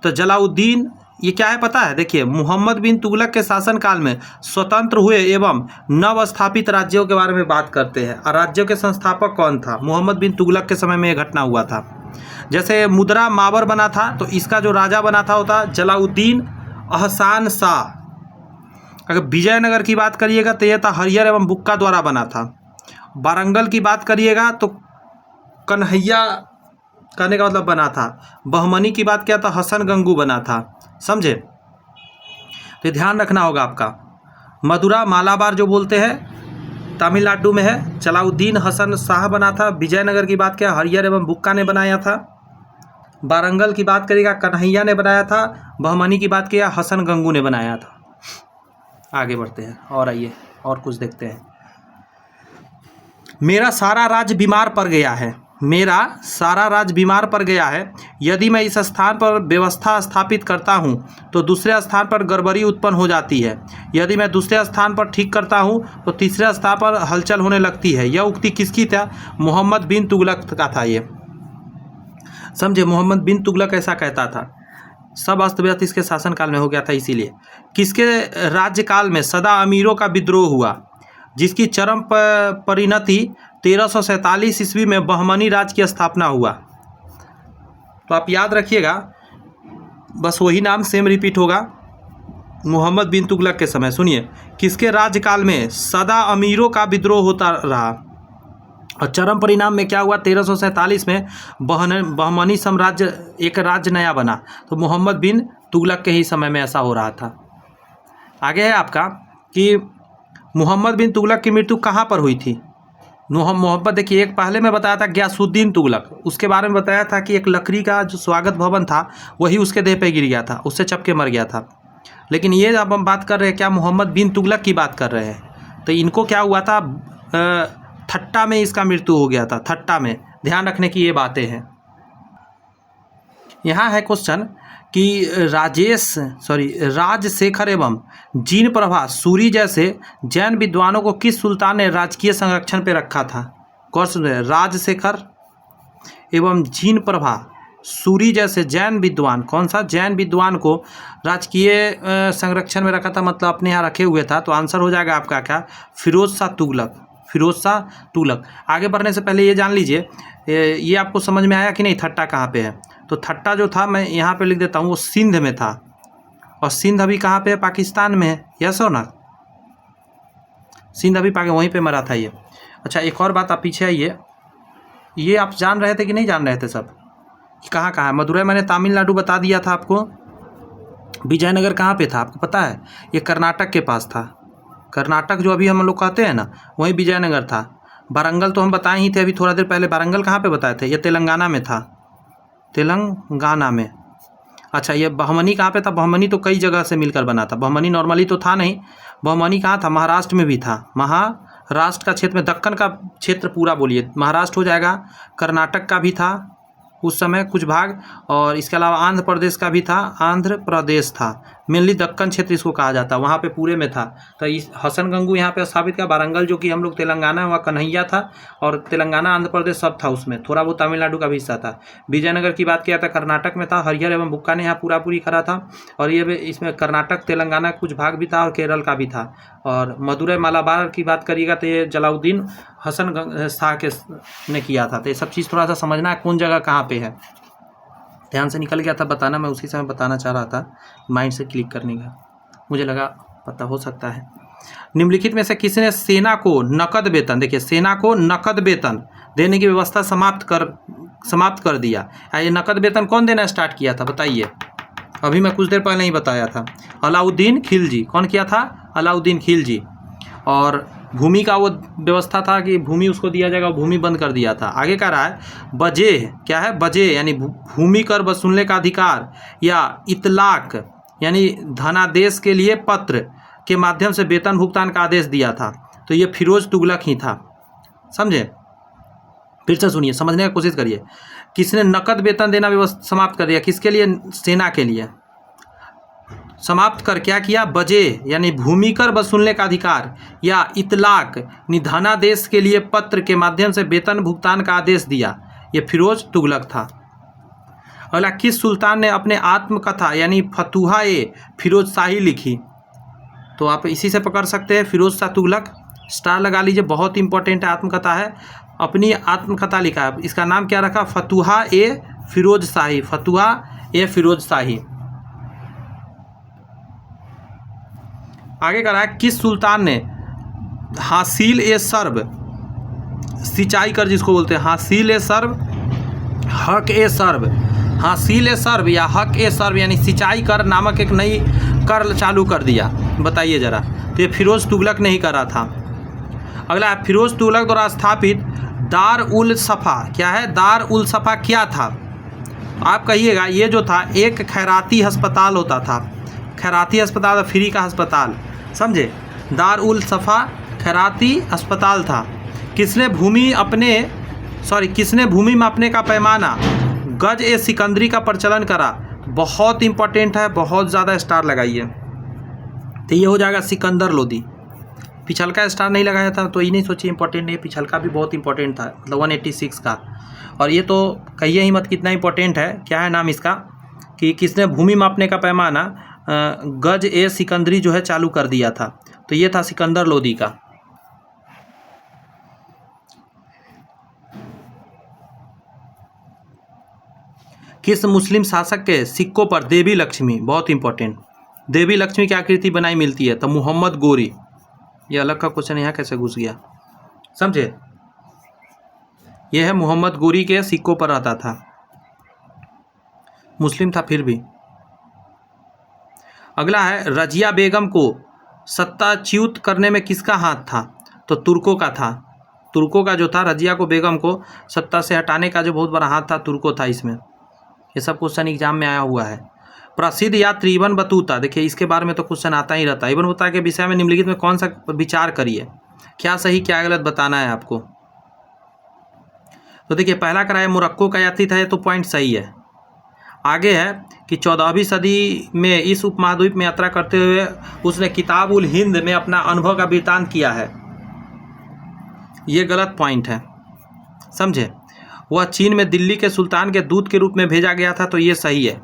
तो जलाउद्दीन, ये क्या है पता है, देखिए, मोहम्मद बिन तुगलक के शासनकाल में स्वतंत्र हुए एवं नव स्थापित राज्यों के बारे में बात करते हैं। और राज्यों के संस्थापक कौन था, मोहम्मद बिन तुगलक के समय में यह घटना हुआ था। जैसे मुद्रा माबर बना था, तो इसका जो राजा बना था होता जलाउद्दीन अहसान शाह। अगर विजयनगर की बात करिएगा तो यह था हरियर एवं बुक्का द्वारा बना था। वारंगल की बात करिएगा तो कन्हैया, कहने का मतलब बना था। बहमनी की बात किया तो हसन गंगू बना था, समझे। तो ध्यान रखना होगा आपका। मदुरा मालाबार जो बोलते हैं तमिलनाडु में है, जलाउद्दीन हसन शाह बना था। विजयनगर की बात किया हरियर एवं बुक्का ने बनाया था। वारंगल की बात करिएगा कन्हैया ने बनाया था। बहमनी की बात किया हसन गंगू ने बनाया था। आगे बढ़ते हैं और आइए और कुछ देखते हैं। मेरा सारा राज्य बीमार पड़ गया है। मेरा सारा राज्य बीमार पड़ गया है। यदि मैं इस स्थान पर व्यवस्था स्थापित करता हूं तो दूसरे स्थान पर गड़बड़ी उत्पन्न हो जाती है। यदि मैं दूसरे स्थान पर ठीक करता हूं तो तीसरे स्थान पर हलचल होने लगती है। यह उक्ति किसकी था, मोहम्मद बिन तुगलक का था ये, समझे। मोहम्मद बिन तुगलक ऐसा कहता था। सब अस्त व्यस्त इसके शासनकाल में हो गया था। इसीलिए किसके राज्यकाल में सदा अमीरों का विद्रोह हुआ, जिसकी चरम परिणति 1347 ईस्वी में बहमनी राज्य की स्थापना हुआ। तो आप याद रखिएगा, बस वही नाम सेम रिपीट होगा। मोहम्मद बिन तुगलक के समय, सुनिए, किसके राज्यकाल में सदा अमीरों का विद्रोह होता रहा और चरम परिणाम में क्या हुआ, 1347 में बहमनी साम्राज्य, एक राज्य नया बना। तो मोहम्मद बिन तुगलक के ही समय में ऐसा हो रहा था। आगे है आपका कि मोहम्मद बिन तुगलक की मृत्यु कहाँ पर हुई थी। मोहम्मद, देखिए, एक पहले मैं बताया था गयासुद्दीन तुगलक, उसके बारे में बताया था कि एक लकड़ी का जो स्वागत भवन था वही उसके देह पे गिर गया था, उससे चपके मर गया था। लेकिन ये अब हम बात कर रहे हैं क्या, मोहम्मद बिन तुगलक की बात कर रहे हैं। तो इनको क्या हुआ था, ठट्टा में इसका मृत्यु हो गया था, ठट्टा में। ध्यान रखने की ये बातें हैं। यहाँ है क्वेश्चन कि राजशेखर एवं जीन प्रभा सूरी जैसे जैन विद्वानों को किस सुल्तान ने राजकीय संरक्षण पे रखा था। क्वेश्चन, राजशेखर एवं जीन प्रभा सूरी जैसे जैन विद्वान, कौन सा जैन विद्वान को राजकीय संरक्षण में रखा था, मतलब अपने यहाँ रखे हुए था। तो आंसर हो जाएगा आपका क्या, फिरोज शाह तुगलक। आगे बढ़ने से पहले ये जान लीजिए, ये आपको समझ में आया कि नहीं, ठट्टा कहाँ पे है। तो ठट्टा जो था, मैं यहाँ पे लिख देता हूँ, वो सिंध में था। और सिंध अभी कहाँ पे है, पाकिस्तान में है, यस हो ना। सिंध अभी वहीं पे मरा था ये। अच्छा, एक और बात, आप पीछे आइए, ये आप जान रहे थे कि नहीं जान रहे थे सब, कहाँ कहाँ है? मदुरई मैंने तमिलनाडु बता दिया था आपको। विजयनगर कहाँ पे था आपको पता है? ये कर्नाटक के पास था। कर्नाटक जो अभी हम लोग कहते हैं ना, वहीं विजयनगर था। वारंगल तो हम बताए ही थे अभी थोड़ा देर पहले। वारंगल कहाँ पे बताए थे? ये तेलंगाना में था, तेलंगाना में। अच्छा, ये बहमनी कहाँ पे था? बहमनी तो कई जगह से मिलकर बना था। बहमनी नॉर्मली तो था नहीं। बहमनी कहाँ था? महाराष्ट्र में भी था। महाराष्ट्र का क्षेत्र में, दक्कन का क्षेत्र पूरा बोलिए, महाराष्ट्र हो जाएगा। कर्नाटक का भी था उस समय कुछ भाग, और इसके अलावा आंध्र प्रदेश का भी था। आंध्र प्रदेश था, मेनली दक्कन क्षेत्र इसको कहा जाता है, वहाँ पे पूरे में था। तो इस हसन गंगू यहाँ पे स्थापित किया। वारंगल जो कि हम लोग तेलंगाना, वहाँ कन्हैया था, और तेलंगाना आंध्र प्रदेश सब था उसमें, थोड़ा बहुत तमिलनाडु का भी हिस्सा था। विजयनगर की बात किया था, कर्नाटक में था। हरिहर एवं बुक्का ने यहाँ पूरा पूरी करा था। और ये इसमें कर्नाटक, तेलंगाना कुछ भाग भी था, और केरल का भी था। और मदुरई मालाबार की बात करिएगा तो ये जलाउद्दीन हसन शाह के ने किया था। तो ये सब चीज़ थोड़ा सा समझना है, कौन जगह कहाँ पे है। ध्यान से निकल गया था बताना, मैं उसी समय बताना चाह रहा था, माइंड से क्लिक करने का, मुझे लगा पता हो सकता है। निम्नलिखित में से किसने सेना को नकद वेतन, देखिए सेना को नकद वेतन देने की व्यवस्था समाप्त कर दिया? ये नकद वेतन कौन देना स्टार्ट किया था बताइए? अभी मैं कुछ देर पहले ही बताया था, अलाउद्दीन खिलजी। कौन किया था? अलाउद्दीन खिलजी। और भूमि का वो व्यवस्था था कि भूमि उसको दिया जाएगा, भूमि बंद कर दिया था। आगे कह रहा है बजे, क्या है बजे? यानी भूमि कर वसूलने का अधिकार, या इतलाक यानी धनादेश के लिए पत्र के माध्यम से वेतन भुगतान का आदेश दिया था। तो ये फिरोज तुगलक ही था, समझे? फिर से सुनिए, समझने की कोशिश करिए। किसने नकद वेतन देना समाप्त कर दिया? किसके लिए? सेना के लिए। समाप्त कर क्या किया? बजे यानी भूमि कर वसूलने का अधिकार, या इतलाक धनादेश के लिए पत्र के माध्यम से वेतन भुगतान का आदेश दिया। ये फिरोज तुगलक था। अगला, किस सुल्तान ने अपने आत्मकथा यानी फतुहा ए फिरोज शाही लिखी? तो आप इसी से पकड़ सकते हैं, फिरोज शाह तुगलक। स्टार लगा लीजिए, बहुत इंपॉर्टेंट आत्मकथा है। अपनी आत्मकथा लिखा है, इसका नाम क्या रखा? फतुहा ए फिरोज शाही। फतुहा ए फिरोज शाही। आगे कह रहा है किस सुल्तान ने हासिल ए सर्ब सिंचाई कर, जिसको बोलते हैं हासिल ए सर्ब, हक ए सर्ब, हासिल ए सर्ब या हक ए सर्ब यानी सिंचाई कर नामक एक नई कर चालू कर दिया? बताइए जरा। तो ये फिरोज तुगलक ने ही करा था। अगला है फिरोज तुगलक द्वारा स्थापित दार उल सफ़ा। क्या है? दार उल सफ़ा क्या था? आप कहिएगा। ये जो था एक खैराती अस्पताल होता था। खैराती अस्पताल, फ्री का अस्पताल, समझे? दार उल सफ़ा खैराती अस्पताल था। किसने भूमि में अपने का पैमाना गज ए सिकंदरी का प्रचलन करा? बहुत इंपॉर्टेंट है, बहुत ज़्यादा स्टार लगाइए। तो ये हो जाएगा सिकंदर लोदी। पिछलका स्टार नहीं लगाया था तो ये नहीं सोचिए इंपॉर्टेंट नहीं, पिछलका भी बहुत इंपॉर्टेंट था, मतलब 186 का। और ये तो कहिए ही मत कितना इंपॉर्टेंट है। क्या है नाम इसका? कि किसने भूमि मापने का पैमाना गज ए सिकंदरी जो है चालू कर दिया था? तो ये था सिकंदर लोदी का। किस मुस्लिम शासक के सिक्कों पर देवी लक्ष्मी, बहुत इंपॉर्टेंट, देवी लक्ष्मी की आकृति बनाई मिलती है? तो मोहम्मद गोरी। ये अलग का क्वेश्चन, यहाँ कैसे घुस गया, समझे? यह है मोहम्मद गोरी के सिक्कों पर आता था, मुस्लिम था फिर भी। अगला है रजिया बेगम को सत्ताच्युत करने में किसका हाथ था? तो तुर्कों का था। तुर्कों का जो था, रजिया को बेगम को सत्ता से हटाने का जो बहुत बड़ा हाथ था, तुर्कों था इसमें। ये सब क्वेश्चन एग्जाम में आया हुआ है। प्रसिद्ध यात्री इब्न बतूता, देखिए इसके बारे में तो क्वेश्चन आता ही रहता है। इब्न बतूता के विषय में निम्नलिखित में कौन सा विचार करिए? क्या सही क्या गलत बताना है आपको। तो देखिए पहला कराया मोरक्को का यात्री था, ये तो पॉइंट सही है। आगे है कि 14वीं सदी में इस उपमहाद्वीप में यात्रा करते हुए उसने किताब उल हिंद में अपना अनुभव का वृत्तांत किया है, ये गलत पॉइंट है, समझे? वह चीन में दिल्ली के सुल्तान के दूत के रूप में भेजा गया था, तो ये सही है।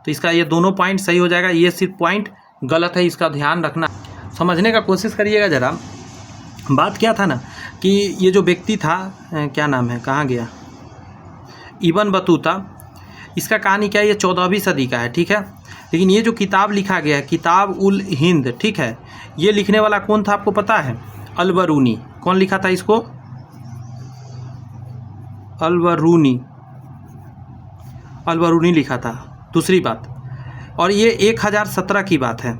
तो इसका ये दोनों पॉइंट सही हो जाएगा, ये सिर्फ पॉइंट गलत है, इसका ध्यान रखना, समझने का कोशिश करिएगा ज़रा। बात क्या था ना कि ये जो व्यक्ति था, क्या नाम है, कहाँ गया, इब्न बतूता, इसका कहानी क्या है, ये 14वीं सदी का है, ठीक है। लेकिन ये जो किताब लिखा गया है, किताब उल हिंद, ठीक है, ये लिखने वाला कौन था आपको पता है? अल-बरूनी। कौन लिखा था इसको? अल-बरूनी। अलबरूनी लिखा था। दूसरी बात, और ये 1017 की बात है।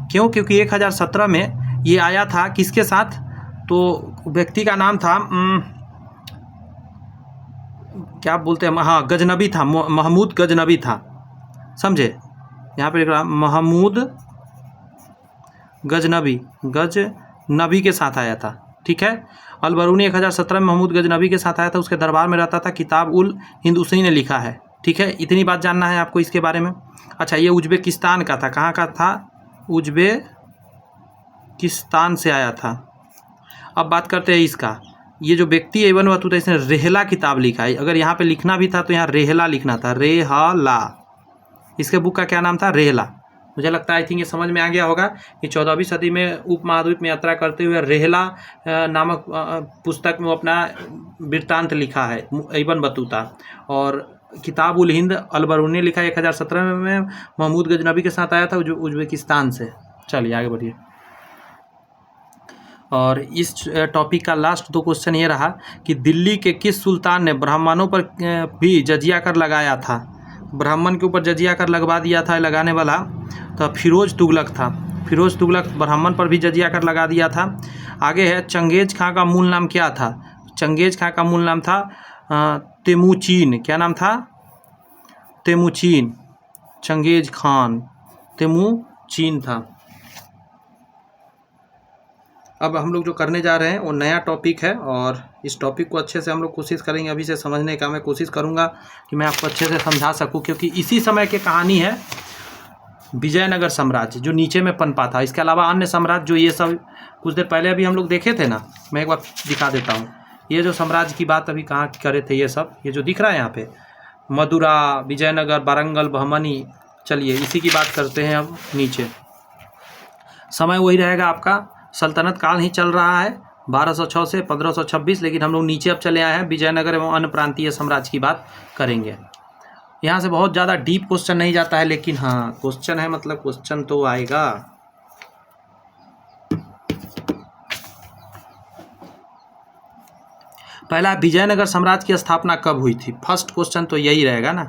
क्यों? क्योंकि 1017 में ये आया था किसके साथ? तो व्यक्ति का नाम था क्या बोलते हैं, हाँ गजनबी था, महमूद गजनबी था, समझे? यहाँ पे लिख रहा महमूद गजनबी के साथ आया था, ठीक है। अलबरूनी 1017 में महमूद गजनबी के साथ आया था, उसके दरबार में रहता था। किताब उल हिंद उसी ने लिखा है, ठीक है। इतनी बात जानना है आपको इसके बारे में। अच्छा, ये उज्बेकिस्तान का था। कहाँ का था? उज्बेकिस्तान से आया था। अब बात करते हैं इसका। ये जो व्यक्ति है इब्न बतूता, इसने रेहला किताब लिखा है। अगर यहाँ पे लिखना भी था तो यहाँ रेहला लिखना था, रेहला। इसके बुक का क्या नाम था? रेहला। मुझे लगता है आई थिंक ये समझ में आ गया होगा कि 14वीं सदी में उपमहाद्वीप में यात्रा करते हुए रेहला नामक पुस्तक में वो अपना वृत्तांत लिखा है इब्न बतूता। और किताब उल हिंद अलबरूनी लिखा है 1017 में, महमूद गजनबी के साथ आया था उज्बेकिस्तान से। चलिए आगे बढ़िए। और इस टॉपिक का लास्ट 2 क्वेश्चन ये रहा कि दिल्ली के किस सुल्तान ने ब्राह्मणों पर भी जजिया कर लगाया था? ब्राह्मण के ऊपर जजिया कर लगवा दिया था, लगाने वाला तो फिरोज तुगलक था। फिरोज तुगलक ब्राह्मण पर भी जजिया कर लगा दिया था। आगे है, चंगेज खां का मूल नाम क्या था? चंगेज खां का मूल नाम था तेमुचीन। क्या नाम था? तेमुचीन। चंगेज खान तेमुचीन था। अब हम लोग जो करने जा रहे हैं वो नया टॉपिक है, और इस टॉपिक को अच्छे से हम लोग कोशिश करेंगे अभी से समझने का। मैं कोशिश करूंगा कि मैं आपको अच्छे से समझा सकूं, क्योंकि इसी समय की कहानी है विजयनगर साम्राज्य, जो नीचे में पनपा था। इसके अलावा अन्य साम्राज्य जो ये सब कुछ देर पहले अभी हम लोग देखे थे ना, मैं एक बार दिखा देता हूँ। ये जो साम्राज्य की बात अभी कहाँ करे थे, ये सब ये जो दिख रहा है यहाँ पे, मदुरा, विजयनगर, वारंगल, बहमनी। चलिए इसी की बात करते हैं अब। नीचे समय वही रहेगा आपका, सल्तनत काल ही चल रहा है 1206 से 1526, लेकिन हम लोग नीचे अब चले आए हैं, विजयनगर एवं अन्य प्रांतीय साम्राज्य की बात करेंगे। यहाँ से बहुत ज़्यादा डीप क्वेश्चन नहीं जाता है, लेकिन हाँ क्वेश्चन है, मतलब क्वेश्चन तो आएगा। पहला, विजयनगर साम्राज्य की स्थापना कब हुई थी? फर्स्ट क्वेश्चन तो यही रहेगा ना।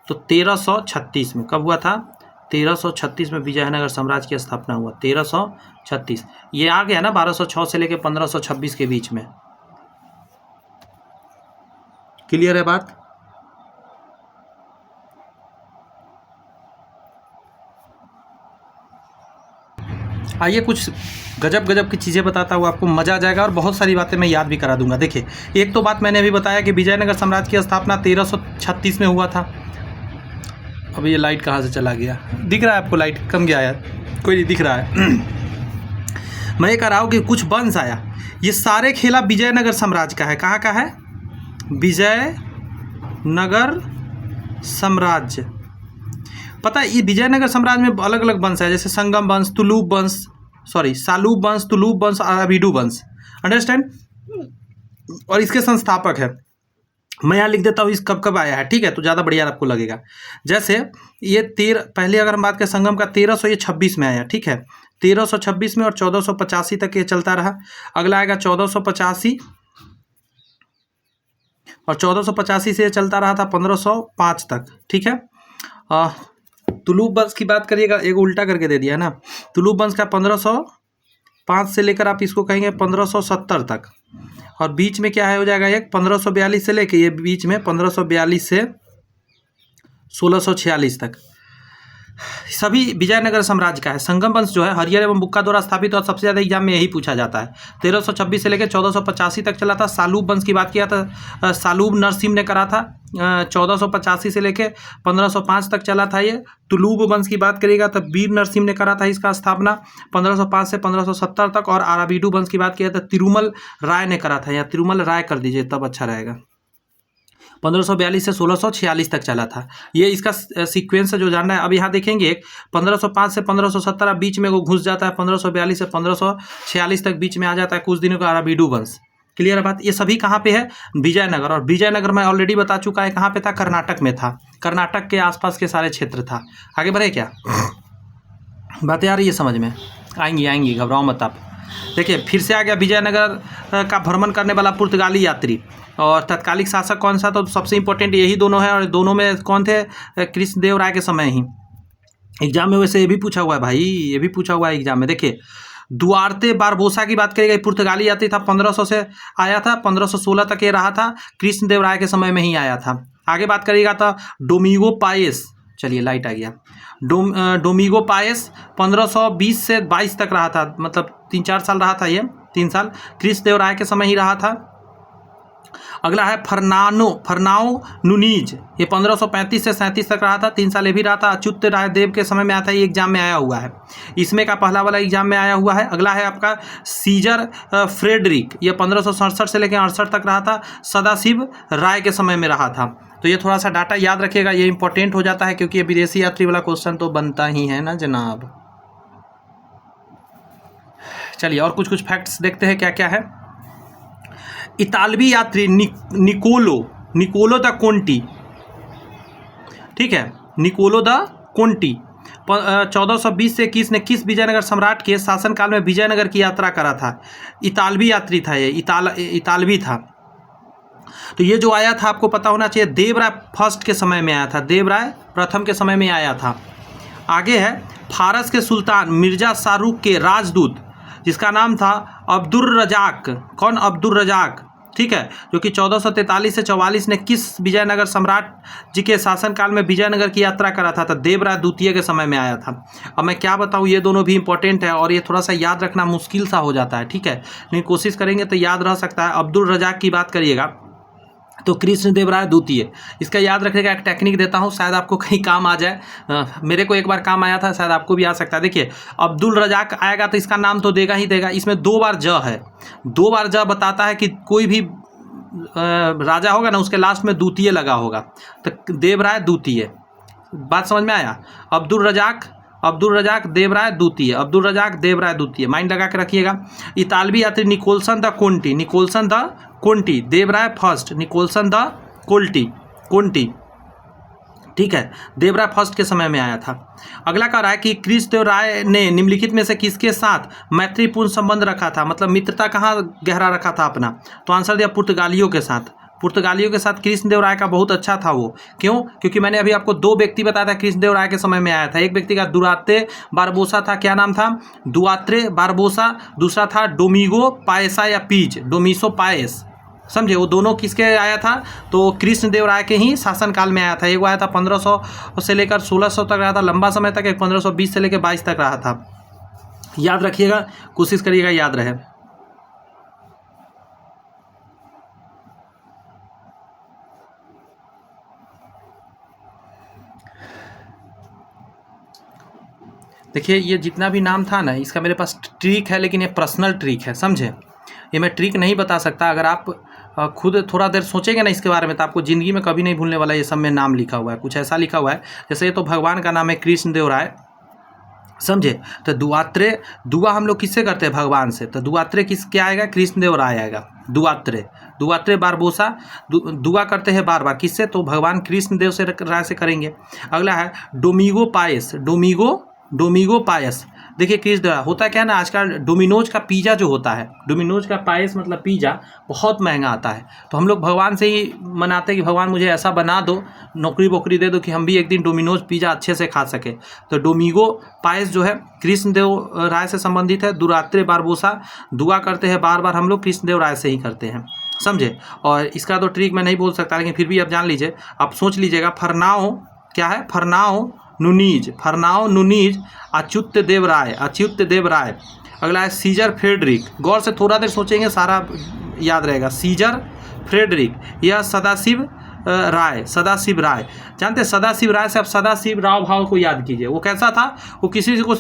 तो 1336 में। कब हुआ था? 1336 में विजयनगर साम्राज्य की स्थापना हुआ। 1336 ये आ गया ना 1206 से लेकर 1526 के बीच में। क्लियर है बात? आइए कुछ गजब गजब की चीज़ें बताता हूँ, आपको मज़ा आ जाएगा और बहुत सारी बातें मैं याद भी करा दूंगा। देखिए, एक तो बात मैंने अभी बताया कि विजयनगर साम्राज्य की स्थापना 1336 में हुआ था। अब ये लाइट कहाँ से चला गया? दिख रहा है आपको? लाइट कम गया यार, कोई नहीं दिख रहा है। मैं ये कह रहा हूँ कि कुछ वंश आया, ये सारे खेला विजयनगर साम्राज्य का है। कहाँ का है? विजयनगर साम्राज्य। पता है, ये विजयनगर साम्राज्य में अलग अलग वंश है, जैसे संगम वंश, तुलुप वंश, सालूब वंश, तुलुप वंश, अराबिडू वंश। अंडरस्टैंड? और इसके संस्थापक है, मैं यहाँ लिख देता हूँ इस कब कब आया है, ठीक है? तो ज़्यादा बढ़िया आपको लगेगा। जैसे ये पहले अगर हम बात करें संगम का, 1326 में आया, ठीक है? 1326 में, और 1485 तक ये चलता रहा। अगला आएगा 1485, और 1485 से ये चलता रहा था 1505 तक, ठीक है? तुलुप वंश की बात करिएगा, एक उल्टा करके दे दिया है ना। तुलुप वंश का 1505 से लेकर आप इसको कहेंगे 1570 तक, और बीच में क्या है हो जाएगा एक 1542 से लेके ये बीच में 1542 से 1646 तक सभी विजयनगर साम्राज्य का है। संगम वंश जो है हरियर एवं बुक्का द्वारा स्थापित, और सबसे ज़्यादा एग्जाम में यही पूछा जाता है। 1326 से लेकर 1485 तक चला था। सालूब वंश की बात किया था, सालूब नरसिंह ने करा था। 1485 से लेकर 1505 तक चला था ये। तुलुब वंश की बात करिएगा तो वीर नरसिंह ने करा था इसका स्थापना 1505 से 1570 तक। और अराबिडू वंश की बात किया था, तिरुमल राय ने करा था। या तिरुमल राय कर दीजिए तब अच्छा रहेगा। 1542 से 1646 तक चला था। ये इसका सीक्वेंस जो जानना है, अब यहाँ देखेंगे 1505 से 1570 बीच में वो घुस जाता है, 1542 से 1546 तक बीच में आ जाता है कुछ दिनों का अराबिडू वंश। क्लियर बात? ये सभी कहाँ पे है? विजयनगर। और विजयनगर मैं ऑलरेडी बता चुका है कहाँ पे था, कर्नाटक में था। कर्नाटक के आसपास के सारे क्षेत्र था। आगे बढ़े क्या? बातें आ रही है समझ में? आएंगी, घबराओ मत आप। देखिए फिर से आ गया विजयनगर का भ्रमण करने वाला पुर्तगाली यात्री। और तत्कालिक शासक कौन सा? तो सबसे इंपॉर्टेंट यही दोनों है, और दोनों में कौन थे? कृष्णदेव राय के समय ही। एग्जाम में वैसे ये भी पूछा हुआ है भाई, ये भी पूछा हुआ है एग्जाम में। देखिए दुआर्ते बारबोसा की बात करेगा, पुर्तगाली यात्री था, 1500 से आया था, 1516 तक ये रहा था, कृष्णदेव राय के समय में ही आया था। आगे बात करिएगा तो डोमिगो पाएस, चलिए लाइट आ गया, डोमिगो पाएस 1520 से 22 तक रहा था, मतलब 3-4 साल रहा था, ये 3 साल कृष्णदेव राय के समय ही रहा था। अगला है फर्नाओ नुनीज, ये 1535 से 37 तक रहा था, 3 साल ये भी रहा था। अच्युत राय देव के समय में आया था, ये एग्जाम में आया हुआ है, इसमें का पहला वाला एग्जाम में आया हुआ है। अगला है आपका सीजर फ्रेडरिक, ये 1567 से लेकर 68 तक रहा था, सदाशिव राय के समय में रहा था। तो ये थोड़ा सा डाटा याद रखिएगा, ये इंपॉर्टेंट हो जाता है क्योंकि ये विदेशी यात्री वाला क्वेश्चन तो बनता ही है ना जनाब। चलिए और कुछ फैक्ट्स देखते हैं क्या क्या है। इतालवी यात्री निकोलो द कोंटी, ठीक है, निकोलो द कोंटी 1420 से 21 ने किस विजयनगर सम्राट के शासनकाल में विजयनगर की यात्रा करा था? इतालवी यात्री था ये, इतालवी था। तो ये जो आया था आपको पता होना चाहिए, देवराय फर्स्ट के समय में आया था, देवराय प्रथम के समय में आया था। आगे है फारस के सुल्तान मिर्जा शाहरुख के राजदूत जिसका नाम था अब्दुल रजाक। कौन? अब्दुल रजाक, ठीक है, जो कि 1443 से 44 ने किस विजयनगर सम्राट जी के शासनकाल में विजयनगर की यात्रा करा था? तो देवराय द्वितीय के समय में आया था। अब मैं क्या बताऊँ, ये दोनों भी इंपॉर्टेंट है और ये थोड़ा सा याद रखना मुश्किल सा हो जाता है, ठीक है, लेकिन कोशिश करेंगे तो याद रह सकता है। अब्दुल रजाक की बात करिएगा तो कृष्णदेव राय द्वितीय, इसका याद रखने का एक टेक्निक देता हूँ, शायद आपको कहीं काम आ जाए। मेरे को एक बार काम आया था, शायद आपको भी आ सकता है। देखिए अब्दुल रजाक आएगा तो इसका नाम तो देगा ही देगा, इसमें 2 बार ज है, 2 बार ज बताता है कि कोई भी राजा होगा ना उसके लास्ट में द्वितीय लगा होगा, तो देवराय द्वितीय। बात समझ में आया? अब्दुल रजाक देवराय द्वितीय, अब्दुल रजाक देवराय द्वितीय, माइंड लगा के रखिएगा। इतालवी यात्री Nicolson de Conti, Devaraya first, Nicolson de Conti, ठीक है, देवराय फर्स्ट के समय में आया था। अगला कह रहा है कि कृष्णदेव राय ने निम्नलिखित में से किसके साथ मैत्रीपूर्ण संबंध रखा था? मतलब मित्रता कहाँ गहरा रखा था अपना? तो आंसर दिया पुर्तगालियों के साथ। पुर्तगालियों के साथ कृष्णदेव राय का बहुत अच्छा था वो। क्यों? क्योंकि मैंने अभी आपको 2 व्यक्ति बताया था कृष्णदेव राय के समय में आया था। एक व्यक्ति का दुआत्रे बारबोसा था, क्या नाम था? दुआत्रे बारबोसा। दूसरा था डोमिगो पाएसा या पीज, डोमिसो पाएस, समझे? वो दोनों किसके आया था? तो कृष्णदेव राय के ही शासनकाल में आया था। एक आया था 1500 से लेकर 1600 तक रहा था, लंबा समय तक। एक 1520 से लेकर 22 तक रहा था। याद रखिएगा, कोशिश करिएगा याद रहे। देखिए ये जितना भी नाम था ना, इसका मेरे पास ट्रिक है, लेकिन ये पर्सनल ट्रिक है, समझे? ये मैं ट्रिक नहीं बता सकता। अगर आप खुद थोड़ा देर सोचेंगे ना इसके बारे में तो आपको ज़िंदगी में कभी नहीं भूलने वाला। ये सब में नाम लिखा हुआ है, कुछ ऐसा लिखा हुआ है जैसे ये तो भगवान का नाम है कृष्णदेव राय, समझे? तो दुआ हम लोग किससे करते हैं? भगवान से। तो दुआत्रे क्या आएगा? कृष्णदेव राय आएगा। दुआत्रे बारबोसा दुआ करते हैं बार बार, किससे? तो भगवान कृष्णदेव से राय से करेंगे। अगला है डोमिगो पायस। देखिए कृष्ण होता क्या है ना, आजकल डोमिनोज का पिज़्ज़ा जो होता है, डोमिनोज का पायस मतलब पिज़्ज़ा बहुत महंगा आता है। तो हम लोग भगवान से ही मनाते हैं कि भगवान मुझे ऐसा बना दो, नौकरी वोकरी दे दो कि हम भी एक दिन डोमिनोज पिज़्ज़ा अच्छे से खा सके। तो डोमिगो पायस जो है कृष्णदेव राय से संबंधित है। दुआत्रे बारबोसा दुआ करते हैं बार बार, हम लोग कृष्णदेव राय से ही करते हैं, समझे? और इसका तो ट्रिक मैं नहीं बोल सकता, लेकिन फिर भी आप जान लीजिए, आप सोच लीजिएगा। फरनाओ क्या है? फरनाओ नुनीज अच्युत देव राय। अगला है सीजर फ्रेडरिक। गौर से थोड़ा देर सोचेंगे, सारा याद रहेगा। सीजर फ्रेडरिक, यह सदाशिव राय। जानते हैं सदाशिव राय से आप सदाशिव राव भाव को याद कीजिए। वो कैसा था? वो किसी को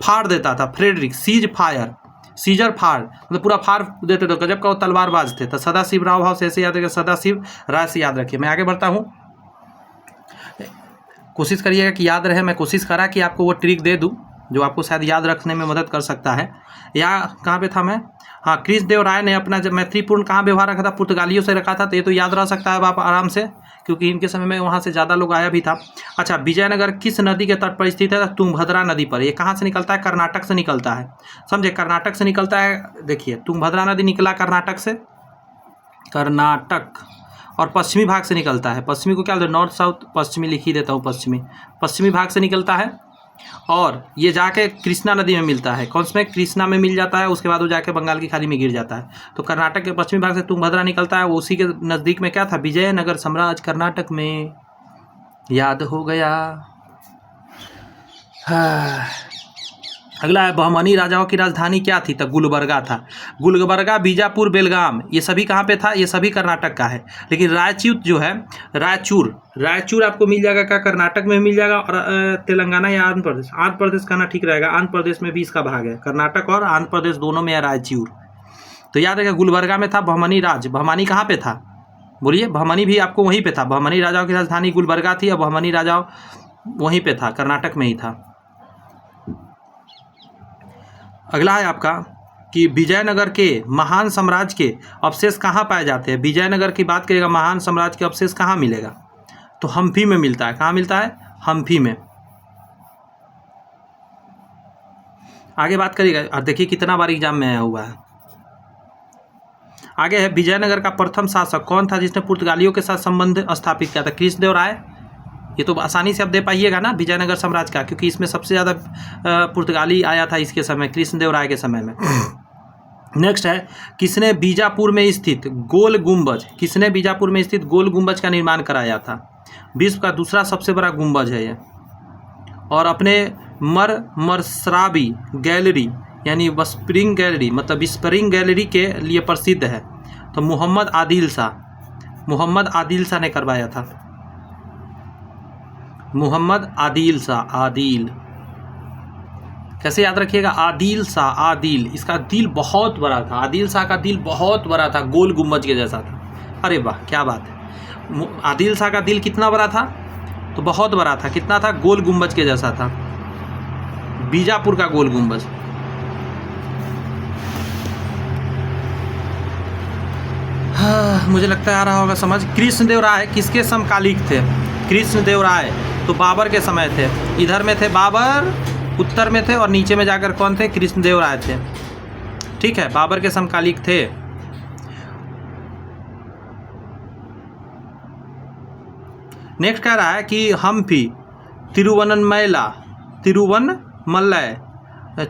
फाड़ देता था। फ्रेडरिक सीजर फाड़ मतलब पूरा फाड़ देते थे, गजब का वो तलवारबाज थे। तो सदाशिव राव भाव से ऐसे याद रखिए, सदाशिव राय से याद रखिए। मैं आगे बढ़ता हूँ, कोशिश करिएगा कि याद रहे। मैं कोशिश करा कि आपको वो ट्रिक दे दूं जो आपको शायद याद रखने में मदद कर सकता है। या कहाँ पे था मैं? हाँ, कृष्णदेवराय ने अपना जब मैत्रीपूर्ण कहाँ व्यवहार रखा था, पुर्तगालियों से रखा था, तो ये तो याद रह सकता है अब आप आराम से, क्योंकि इनके समय में वहाँ से ज़्यादा लोग आया भी था। अच्छा, विजयनगर किस नदी के तट पर स्थित है? तुंगभद्रा नदी पर। ये कहाँ से निकलता है? कर्नाटक से निकलता है, समझे, कर्नाटक से निकलता है। देखिए, तुंगभद्रा नदी निकला कर्नाटक से, कर्नाटक, और पश्चिमी भाग से निकलता है। पश्चिमी को क्या बोलते हैं? नॉर्थ साउथ, पश्चिमी लिख ही देता हूँ, पश्चिमी भाग से निकलता है, और ये जाके कृष्णा नदी में मिलता है। कौन में? कृष्णा में मिल जाता है, उसके बाद वो जाके बंगाल की खाड़ी में गिर जाता है। तो कर्नाटक के पश्चिमी भाग से तुंगभद्रा निकलता है, वो उसी के नज़दीक में क्या था? विजयनगर साम्राज्य कर्नाटक में। याद हो गया। हाँ। अगला है, बहमनी राजाओं की राजधानी क्या थी? तो गुलबर्गा था। गुलबर्गा, बीजापुर, बेलगाम, ये सभी कहाँ पे था? ये सभी कर्नाटक का है। लेकिन रायचूर जो है, रायचूर आपको मिल जाएगा क्या? कर्नाटक में मिल जाएगा, और तेलंगाना या आंध्र प्रदेश कहना ठीक रहेगा। आंध्र प्रदेश में भी इसका भाग है, कर्नाटक और आंध्र प्रदेश दोनों में है रायचूर। तो याद रखिएगा, गुलबर्गा में था बहमनी राज। बहमनी कहाँ पे था? बोलिए, बहमनी भी आपको वहीं पे था। बहमनी राजाओं की राजधानी गुलबर्गा थी, और बहमनी राजाओं वहीं पे था, कर्नाटक में ही था। अगला है आपका कि विजयनगर के महान साम्राज्य के अवशेष कहाँ पाए जाते हैं? विजयनगर की बात करेगा, महान साम्राज्य के अवशेष कहाँ मिलेगा? तो हम्पी में मिलता है। कहाँ मिलता है? हम्पी में। आगे बात करिएगा, और देखिए कितना बार एग्जाम में आया हुआ है। आगे है, विजयनगर का प्रथम शासक कौन था जिसने पुर्तगालियों के साथ संबंध स्थापित किया था? कृष्णदेवराय। ये तो आसानी से आप दे पाइएगा ना, विजयनगर साम्राज्य का, क्योंकि इसमें सबसे ज़्यादा पुर्तगाली आया था इसके समय, कृष्णदेवराय के समय में। नेक्स्ट है, किसने बीजापुर में स्थित गोल गुंबज का निर्माण कराया था? विश्व का दूसरा सबसे बड़ा गुंबज है ये, और अपने मरसराबी गैलरी यानी स्प्रिंग गैलरी, मतलब स्प्रिंग गैलरी के लिए प्रसिद्ध है। तो मोहम्मद आदिल शाह ने करवाया था। मोहम्मद आदिल शाह, आदिल कैसे याद रखिएगा? आदिल शाह, आदिल, इसका दिल बहुत बड़ा था। आदिल शाह का दिल बहुत बड़ा था, गोल गुंबज के जैसा था। अरे वाह, क्या बात है। आदिल शाह का दिल कितना बड़ा था? तो बहुत बड़ा था। कितना था? गोल गुंबज के जैसा था, बीजापुर का गोल गुंबज। हाँ, मुझे लगता है आ रहा होगा समझ। कृष्णदेवराय किसके समकालिक थे? कृष्णदेवराय तो बाबर के समय थे। इधर में थे बाबर, उत्तर में थे, और नीचे में जाकर कौन थे? कृष्णदेवराय थे। ठीक है, बाबर के समकालिक थे। नेक्स्ट कह रहा है कि हम्पी, तिरुवन्नमलई,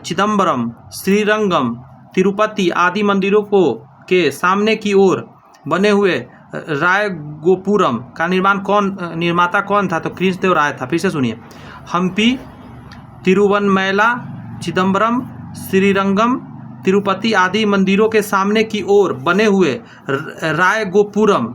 चिदम्बरम, श्रीरंगम, तिरुपति आदि मंदिरों के सामने की ओर बने हुए रायगोपुरम का निर्माता कौन था? तो कृष्णदेवराय था। फिर से सुनिए, हम्पी, तिरुवन्नमलई, चिदम्बरम, श्रीरंगम, तिरुपति आदि मंदिरों के सामने की ओर बने हुए रायगोपुरम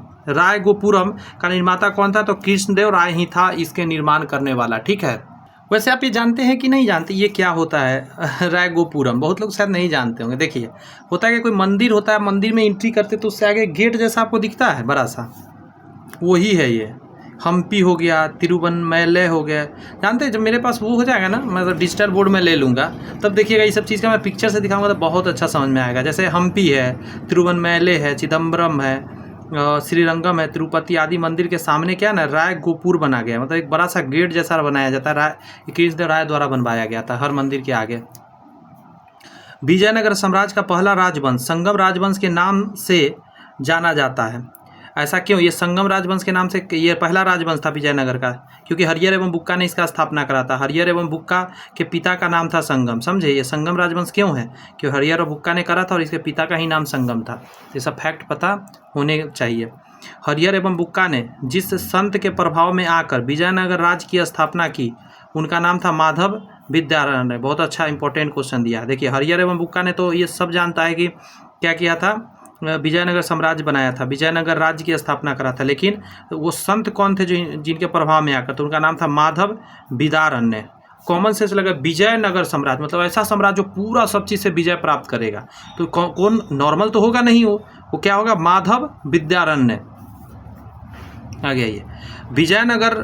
का निर्माता कौन था? तो कृष्णदेवराय ही था इसके निर्माण करने वाला। ठीक है, वैसे आप ये जानते हैं कि नहीं जानते ये क्या होता है रायगोपुरम? बहुत लोग शायद नहीं जानते होंगे। देखिए, होता है कि कोई मंदिर होता है, मंदिर में एंट्री करते तो उससे आगे गेट जैसा आपको दिखता है बड़ा सा, वही है ये। हम्पी हो गया, तिरुवन्नमलई हो गया, जानते हैं। जब मेरे पास वो हो जाएगा ना, मैं डिजिटल बोर्ड में ले लूँगा, तब देखिएगा ये सब चीज़ का मैं पिक्चर से दिखाऊंगा तो बहुत अच्छा समझ में आएगा। जैसे हम्पी है, तिरुवन्नमलई है, चिदम्बरम है, श्रीरंगम है, तिरुपति आदि मंदिर के सामने क्या ना, राय गोपुर बना गया, मतलब एक बड़ा सा गेट जैसा बनाया जाता है। कृष्णदेवराय द्वारा बनवाया गया था हर मंदिर के आगे। विजयनगर साम्राज्य का पहला राजवंश संगम राजवंश के नाम से जाना जाता है। ऐसा क्यों? ये संगम राजवंश के नाम से ये पहला राजवंश था विजयनगर का, क्योंकि हरियर एवं बुक्का ने इसका स्थापना करा था। हरियर एवं बुक्का के पिता का नाम था संगम। समझे, ये संगम राजवंश क्यों है? क्योंकि हरियर और बुक्का ने करा था और इसके पिता का ही नाम संगम था। ये सब फैक्ट पता होने चाहिए। हरियर एवं बुक्का ने जिस संत के प्रभाव में आकर विजयनगर राज्य की स्थापना की, उनका नाम था माधव विद्यारण्य। बहुत अच्छा इंपॉर्टेंट क्वेश्चन दिया। देखिए, हरियर एवं बुक्का ने तो ये सब जानता है कि क्या किया था, विजयनगर साम्राज्य बनाया था, विजयनगर राज्य की स्थापना करा था। लेकिन वो संत कौन थे जो जिनके प्रभाव में आकर, तो उनका नाम था माधव विद्यारण्य। कॉमन सेंस लगा, विजयनगर साम्राज्य मतलब ऐसा साम्राज्य जो पूरा सब चीज़ से विजय प्राप्त करेगा। तो कौन? नॉर्मल तो होगा नहीं, वो क्या होगा? माधव विद्यारण्य। आ गया ये। विजयनगर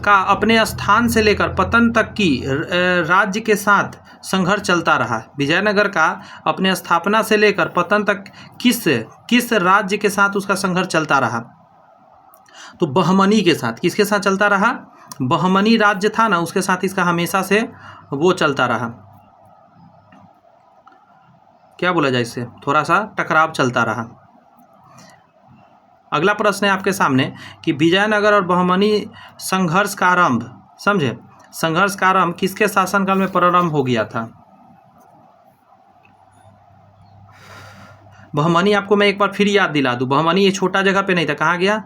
का अपने स्थान से लेकर पतन तक की राज्य के साथ संघर्ष चलता रहा? विजयनगर का अपने स्थापना से लेकर पतन तक किस राज्य के साथ उसका संघर्ष चलता रहा? तो बहमनी के साथ। किसके साथ चलता रहा? बहमनी राज्य था ना, उसके साथ इसका हमेशा से वो चलता रहा, क्या बोला जाए इससे, थोड़ा सा टकराव चलता रहा। अगला प्रश्न है आपके सामने कि विजयनगर और बहमनी संघर्ष का आरंभ, समझे, संघर्ष का आरंभ किसके शासनकाल में प्रारंभ हो गया था? बहमनी आपको मैं एक बार फिर याद दिला दूं, बहमनी ये छोटा जगह पे नहीं था, कहाँ गया?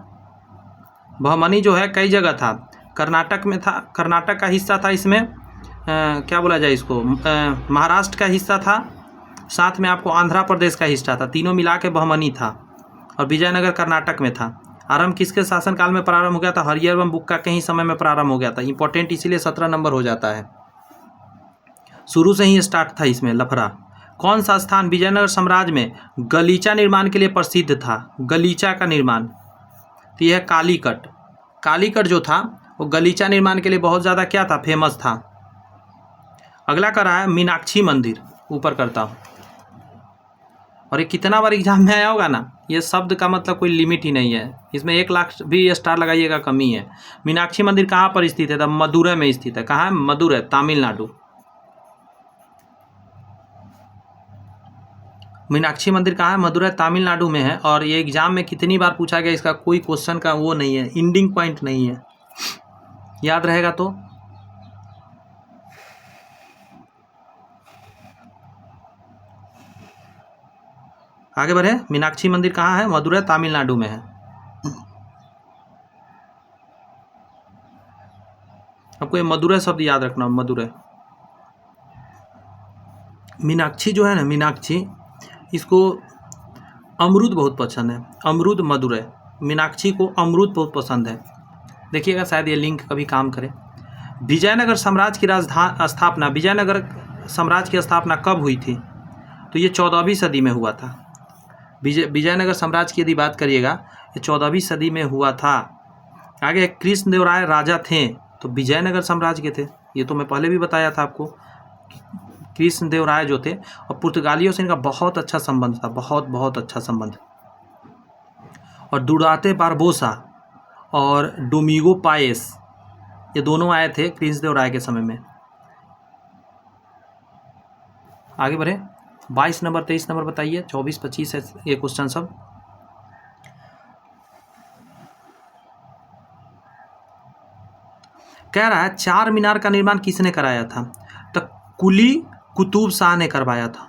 बहमनी जो है कई जगह था, कर्नाटक में था, कर्नाटक का हिस्सा था इसमें, क्या बोला जाए इसको, महाराष्ट्र का हिस्सा था, साथ में आपको आंध्र प्रदेश का हिस्सा था, तीनों मिला के बहमनी था, और विजयनगर कर्नाटक में था। आरंभ किसके शासनकाल में प्रारंभ हो गया था? हरिहर बुक का कहीं समय में प्रारंभ हो गया था। इंपॉर्टेंट इसीलिए 17 नंबर हो जाता है, शुरू से ही स्टार्ट था इसमें लफड़ा। कौन सा स्थान विजयनगर साम्राज्य में गलीचा निर्माण के लिए प्रसिद्ध था? गलीचा का निर्माण, तो यह कालीकट। कालीकट जो था वो गलीचा निर्माण के लिए बहुत ज़्यादा क्या था, फेमस था। अगला कर रहा है मीनाक्षी मंदिर, ऊपर करता हूँ, और ये कितना बार एग्जाम में आया होगा ना, ये शब्द का मतलब कोई लिमिट ही नहीं है, इसमें 1 लाख भी स्टार लगाइएगा कमी है। मीनाक्षी मंदिर कहाँ पर स्थित है? तो मदुरै में स्थित है। कहाँ है? मदुरै, तमिलनाडु। मीनाक्षी मंदिर कहाँ है? मदुरै, तमिलनाडु में है। और ये एग्जाम में कितनी बार पूछा गया, इसका कोई क्वेश्चन का वो नहीं है, एंडिंग पॉइंट नहीं है, याद रहेगा तो। आगे बढ़े, मीनाक्षी मंदिर कहाँ है? मदुरै, तमिलनाडु में है। आपको ये मदुरै शब्द याद रखना, मदुरै। मीनाक्षी जो है ना, मीनाक्षी, इसको अमरूद बहुत पसंद है, अमरूद मदुरै, मीनाक्षी को अमरूद बहुत पसंद है। देखिएगा शायद ये लिंक कभी काम करे। विजयनगर साम्राज्य की स्थापना, विजयनगर साम्राज्य की स्थापना कब हुई थी? तो ये 14वीं सदी में हुआ था। विजयनगर साम्राज्य की यदि बात करिएगा, ये 14वीं सदी में हुआ था। आगे कृष्णदेवराय राजा थे, तो विजयनगर साम्राज्य के थे, ये तो मैं पहले भी बताया था आपको। कृष्णदेवराय जो थे, और पुर्तगालियों से इनका बहुत अच्छा संबंध था, बहुत अच्छा संबंध। और दुराते बारबोसा और डोमिगो पाएस, ये दोनों आए थे कृष्णदेवराय के समय में। आगे बढ़े, 22 नंबर 23 नंबर बताइए, 24 25 है ये क्वेश्चन सब। कह रहा है चार मीनार का निर्माण किसने कराया था? तो कुली कुतुब शाह ने करवाया था।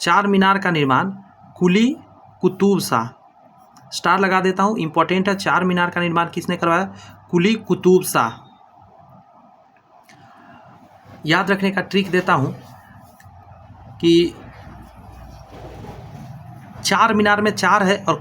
चार मीनार का निर्माण कुली कुतुब शाह, स्टार लगा देता हूँ, इंपॉर्टेंट है। चार मीनार का निर्माण किसने करवाया? कुली कुतुब शाह। याद रखने का ट्रिक देता हूँ कि चार मीनार में चार है और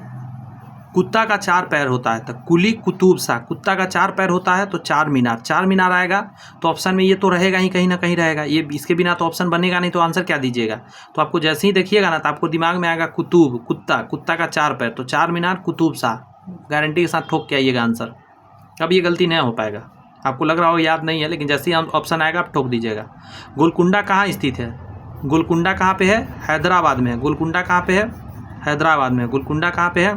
कुत्ता का 4 पैर होता है, तो कुली कुतुब शाह, कुत्ता का 4 पैर होता है तो चार मीनार आएगा। तो ऑप्शन में ये तो रहेगा ही, कहीं ना कहीं रहेगा ये, इसके बिना तो ऑप्शन बनेगा नहीं। तो आंसर क्या दीजिएगा? तो आपको जैसे ही देखिएगा ना, तो आपको दिमाग में आएगा कुतुब, कुत्ता का 4 पैर, तो चार मीनार कुतुब शाह, गारंटी के साथ ठोक के आइएगा आंसर। अब ये गलती नहीं हो पाएगा, आपको लग रहा होगा याद नहीं है, लेकिन जैसे ही ऑप्शन आएगा आप ठोक दीजिएगा। गोलकुंडा कहाँ स्थित है? गोलकुंडा कहाँ पे है? हैदराबाद में है। गोलकुंडा कहाँ पे है? हैदराबाद में। गोलकुंडा कहाँ पे है?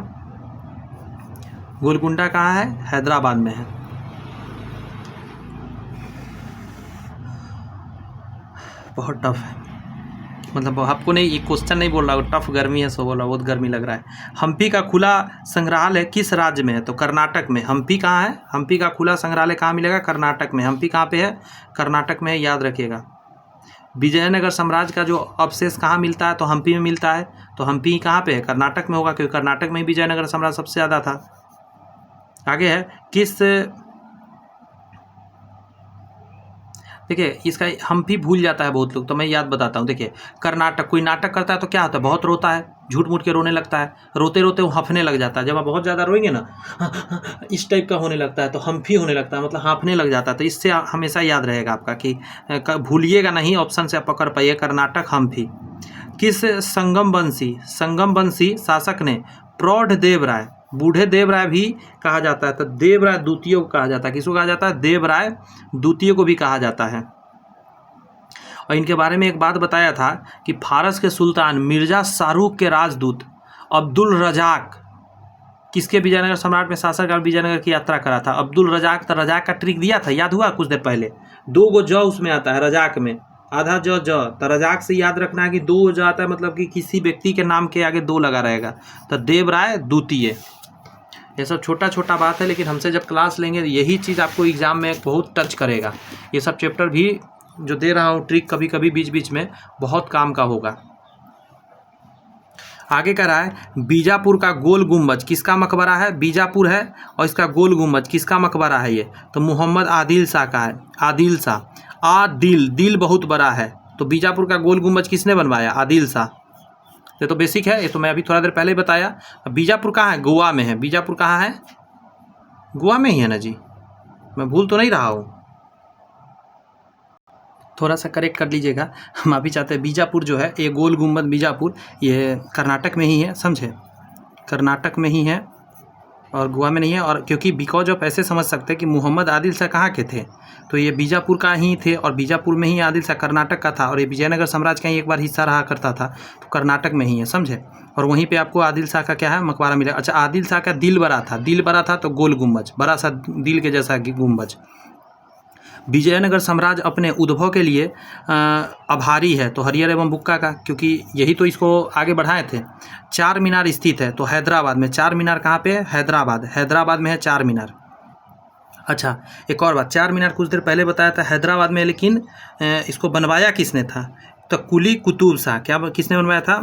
गोलकुंडा कहाँ है? हैदराबाद में है। बहुत टफ है, मतलब आपको नहीं, ये क्वेश्चन नहीं बोल रहा, टफ गर्मी है सो बोल रहा, बहुत गर्मी लग रहा है। हम्पी का खुला संग्रहालय किस राज्य में है? तो कर्नाटक में। हम्पी कहाँ है? हम्पी का खुला संग्रहालय कहाँ मिलेगा? कर्नाटक में। हम्पी कहाँ पे है? कर्नाटक में है, याद रखिएगा। विजयनगर साम्राज्य का जो अवशेष कहाँ मिलता है? तो हम्पी में मिलता है। तो हम्पी कहाँ पे है? कर्नाटक में होगा, क्योंकि कर्नाटक में ही विजयनगर साम्राज्य सबसे ज़्यादा था। आगे है किस, देखिए इसका हम्पी भूल जाता है बहुत लोग, तो मैं याद बताता हूँ। देखिए कर्नाटक, कोई नाटक करता है तो क्या होता है? बहुत रोता है, झूठ मूठ के रोने लगता है, रोते रोते वो हाँफने लग जाता है। जब आप बहुत ज़्यादा रोएंगे ना, इस टाइप का होने लगता है, तो हम्फी होने लगता है, मतलब हाँफने लग जाता है। तो इससे हमेशा याद रहेगा आपका कि भूलिएगा नहीं, ऑप्शन से आप पकड़ पाइए, कर्नाटक हम्फी। किस संगमवंशी शासक ने प्रौढ़ देवराय, बूढ़े देवराय भी कहा जाता है, तो देवराय द्वितीय को कहा जाता है। किसको कहा जाता है? देवराय द्वितीय को भी कहा जाता है। और इनके बारे में एक बात बताया था कि फारस के सुल्तान मिर्ज़ा शाहरुख के राजदूत अब्दुल रज़ाक किसके विजयनगर सम्राट में शासक विजयनगर की यात्रा करा था? अब्दुल रज़ाक। तो रज़ाक का ट्रिक दिया था, याद हुआ कुछ देर पहले? 2 गो ज उसमें आता है रज़ाक में, आधा ज ज। तो रज़ाक से याद रखना है कि 2 ज आता है, मतलब कि किसी व्यक्ति के नाम के आगे 2 लगा रहेगा। तो देवराय द्वितीय। ये सब छोटा छोटा बात है, लेकिन हमसे जब क्लास लेंगे यही चीज़ आपको एग्ज़ाम में बहुत टच करेगा। ये सब चैप्टर भी जो दे रहा हूँ ट्रिक कभी कभी बीच बीच में बहुत काम का होगा। आगे कह रहा है बीजापुर का गोल गुम्बज किसका मकबरा है? बीजापुर है और इसका गोल गुम्बज किसका मकबरा है? ये तो मोहम्मद आदिल शाह का है। आदिल शाह। आदिल, दिल बहुत बड़ा है, तो बीजापुर का गोल गुम्बज किसने बनवाया? आदिल शाह। ये तो बेसिक है, ये तो मैं अभी थोड़ा देर पहले ही बताया। बीजापुर कहाँ है? गोवा में है। बीजापुर कहाँ है? गोवा में ही है ना जी, मैं भूल तो नहीं रहा हूँ? थोड़ा सा करेक्ट कर लीजिएगा, माफ़ी चाहते हैं। बीजापुर जो है ये गोल गुम्बद बीजापुर, ये कर्नाटक में ही है, समझे? कर्नाटक में ही है और गोवा में नहीं है। और क्योंकि बिकॉज ऑफ ऐसे समझ सकते हैं कि मोहम्मद आदिल शाह कहाँ के थे, तो ये बीजापुर का ही थे और बीजापुर में ही आदिल शाह कर्नाटक का था और ये विजयनगर साम्राज्य का ही एक बार हिस्सा रहा करता था, तो कर्नाटक में ही है, समझे? और वहीं पे आपको आदिल शाह का क्या है? मकबरा मिलेगा। अच्छा, आदिल शाह का दिल बड़ा था, दिल बड़ा था तो गोल गुम्बज, बड़ा सा दिल के जैसा गुम्बज। विजयनगर साम्राज्य अपने उद्भव के लिए आभारी है, तो हरिहर एवं बुक्का का, क्योंकि यही तो इसको आगे बढ़ाए थे। 4 मीनार स्थित है, तो हैदराबाद में। 4 मीनार कहाँ पे है? हैदराबाद। हैदराबाद में है 4 मीनार। अच्छा, एक और बात, 4 मीनार कुछ देर पहले बताया था हैदराबाद में, लेकिन इसको बनवाया किसने था? तो कुली कुतुब शाह। क्या किसने बनवाया था?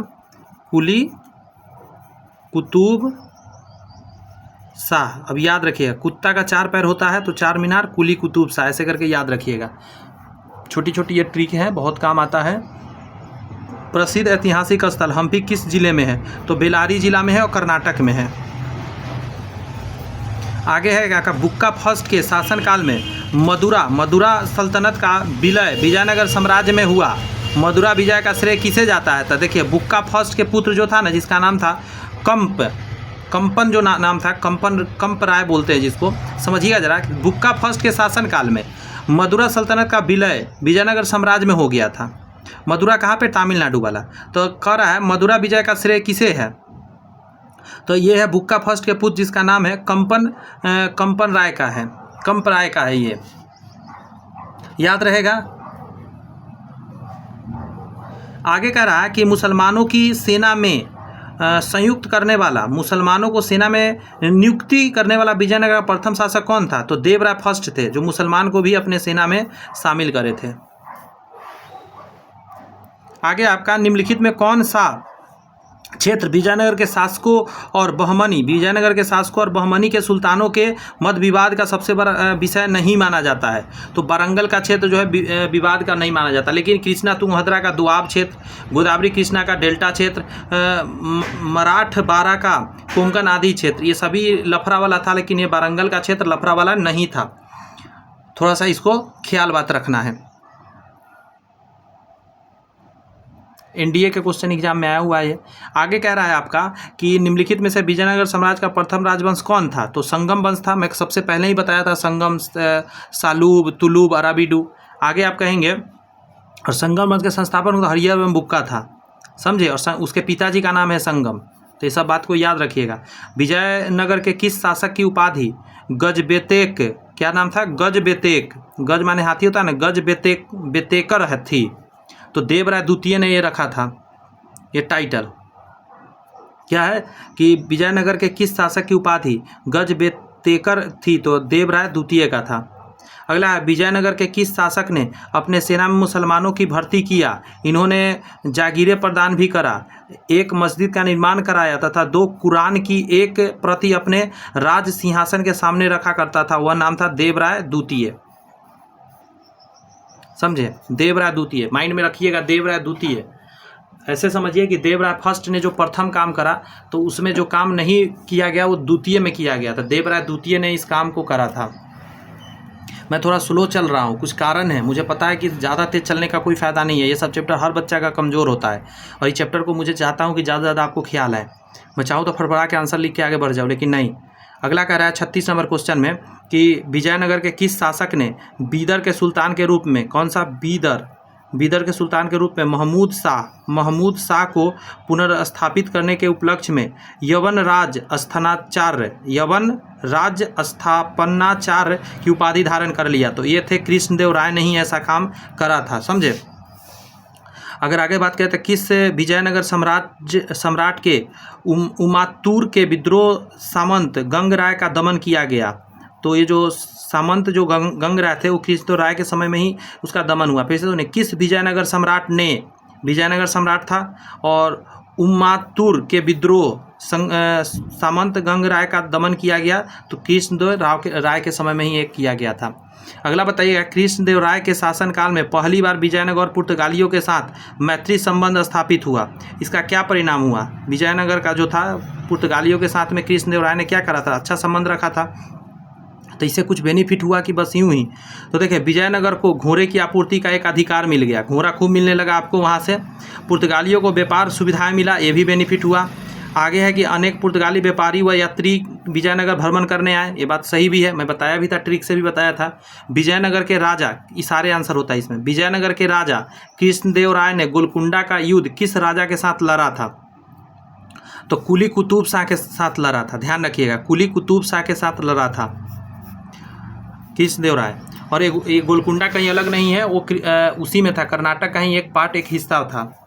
कुली कुतुब शाह। अब याद रखिएगा, कुत्ता का 4 पैर होता है, तो 4 मीनार कुली कुतुब शाह, ऐसे करके याद रखिएगा। छोटी छोटी ये ट्रिक है, बहुत काम आता है। प्रसिद्ध ऐतिहासिक स्थल हम्पी किस जिले में है? तो बेल्लारी जिला में है और कर्नाटक में है। आगे है क्या? बुक्का फर्स्ट के शासनकाल में मदुरा सल्तनत का विलय विजयनगर साम्राज्य में हुआ। मदुरा विजय का श्रेय किसे जाता है? तो देखिए, बुक्का फर्स्ट के पुत्र जो था ना, जिसका नाम था कंपन जो नाम था, कंप राय बोलते हैं जिसको, समझिएगा जरा। बुक्का फर्स्ट के शासनकाल में मदुरा सल्तनत का विलय विजयनगर साम्राज्य में हो गया था। मदुरा कहाँ पे? तमिलनाडु वाला। तो कह रहा है मदुरा विजय का श्रेय किसे है? तो ये है बुक्का फर्स्ट के पुत्र जिसका नाम है कंपन राय का है, कंप राय का है, ये याद रहेगा। आगे कह रहा है कि मुसलमानों की सेना में संयुक्त करने वाला, मुसलमानों को सेना में नियुक्ति करने वाला विजयनगर का प्रथम शासक कौन था? तो देवराय फर्स्ट थे, जो मुसलमान को भी अपने सेना में शामिल करे थे। आगे आपका निम्नलिखित में कौन सा क्षेत्र विजयनगर के शासकों और बहमनी के सुल्तानों के मत विवाद का सबसे बड़ा विषय नहीं माना जाता है? तो वारंगल का क्षेत्र जो है विवाद का नहीं माना जाता, लेकिन कृष्णा तुंगभद्रा का दोआब क्षेत्र, गोदावरी कृष्णा का डेल्टा क्षेत्र, मराठवाड़ा का कोंकण आदि क्षेत्र, ये सभी लफड़ा वाला था, लेकिन ये वारंगल का क्षेत्र लफड़ा वाला नहीं था। थोड़ा सा इसको ख्याल बात रखना है। एनडीए के क्वेश्चन एग्जाम में आया हुआ है। आगे कह रहा है आपका कि निम्नलिखित में से विजयनगर साम्राज्य का प्रथम राजवंश कौन था? तो संगम वंश था, मैं सबसे पहले ही बताया था, संगम, सालूब, तुलुब, अराबिडू। आगे आप कहेंगे और संगम वंश के संस्थापक तो हरिहर एवं बुक्का था, समझे, और उसके पिताजी का नाम है संगम। तो ये सब बात को याद रखिएगा। विजयनगर के किस शासक की उपाधि गजबेतेक, क्या नाम था? गजबेतेक, गज माने हाथी होता है ना, बेतेकर थी, तो देवराय द्वितीय ने ये रखा था। ये टाइटल क्या है कि विजयनगर के किस शासक की उपाधि गजबेतेकर थी? तो देवराय द्वितीय का था। अगला है, विजयनगर के किस शासक ने अपने सेना में मुसलमानों की भर्ती किया? इन्होंने जागीरें प्रदान भी करा, एक मस्जिद का निर्माण कराया तथा 2 कुरान की एक प्रति अपने राज सिंहासन के सामने रखा करता था। वह नाम था देवराय द्वितीय, समझे, देवराय द्वितीय, माइंड में रखिएगा, देवराय द्वितीय। ऐसे समझिए कि देवराय फर्स्ट ने जो प्रथम काम करा, तो उसमें जो काम नहीं किया गया वो द्वितीय में किया गया था। देवराय द्वितीय ने इस काम को करा था। मैं थोड़ा स्लो चल रहा हूँ, कुछ कारण है, मुझे पता है कि ज़्यादा तेज चलने का कोई फ़ायदा नहीं है। ये सब चैप्टर हर बच्चा का कमज़ोर होता है, और इस चैप्टर को मुझे चाहता हूँ कि ज़्यादा से ज़्यादा आपको ख्याल है। मैं चाहूँ तो फड़फड़ा के आंसर लिख के आगे बढ़ जाऊँ, लेकिन नहीं। अगला कह रहा है 36 नंबर क्वेश्चन में कि विजयनगर के किस शासक ने बीदर के सुल्तान के रूप में, कौन सा बीदर? बीदर के सुल्तान के रूप में महमूद शाह को पुनर्स्थापित करने के उपलक्ष्य में यवन राज स्थापनाचार्य की उपाधि धारण कर लिया। तो ये थे कृष्णदेव राय ने ही ऐसा काम करा था, समझे। अगर आगे बात करें तो किस विजयनगर सम्राट के उमातूर के विद्रोह सामंत गंगराय का दमन किया गया। तो ये जो सामंत जो गंगराय थे वो कृष्णदेव राय के समय में ही उसका दमन हुआ। फिर से उन्हें किस विजयनगर सम्राट था और उमातूर के विद्रोह सामंत गंगराय का दमन किया गया। तो कृष्णदेव राय के समय में ही एक किया गया था। अगला बताइएगा, कृष्णदेव राय के शासनकाल में पहली बार विजयनगर और पुर्तगालियों के साथ मैत्री संबंध स्थापित हुआ। इसका क्या परिणाम हुआ? विजयनगर का जो था पुर्तगालियों के साथ में कृष्णदेव राय ने क्या करा था? अच्छा संबंध रखा था। तो इससे कुछ बेनिफिट हुआ कि बस यूं ही? तो देखिए, विजयनगर को घोड़े की आपूर्ति का एक अधिकार मिल गया, घोड़ा खूब मिलने लगा आपको वहाँ से। पुर्तगालियों को व्यापार सुविधाएं मिला, ये भी बेनिफिट हुआ। आगे है कि अनेक पुर्तगाली व्यापारी व यात्री विजयनगर भ्रमण करने आए, ये बात सही भी है, मैं बताया भी था, ट्रिक से भी बताया था। विजयनगर के राजा, ये सारे आंसर होता है इसमें। विजयनगर के राजा कृष्णदेव राय ने गोलकुंडा का युद्ध किस राजा के साथ लड़ा था? तो कुली कुतुब शाह के साथ लड़ा था, ध्यान रखिएगा, कुली कुतुब शाह के साथ लड़ा था कृष्णदेव राय। और ये गोलकुंडा कहीं अलग नहीं है, वो उसी में था, कर्नाटक का ही एक पार्ट, एक हिस्सा था।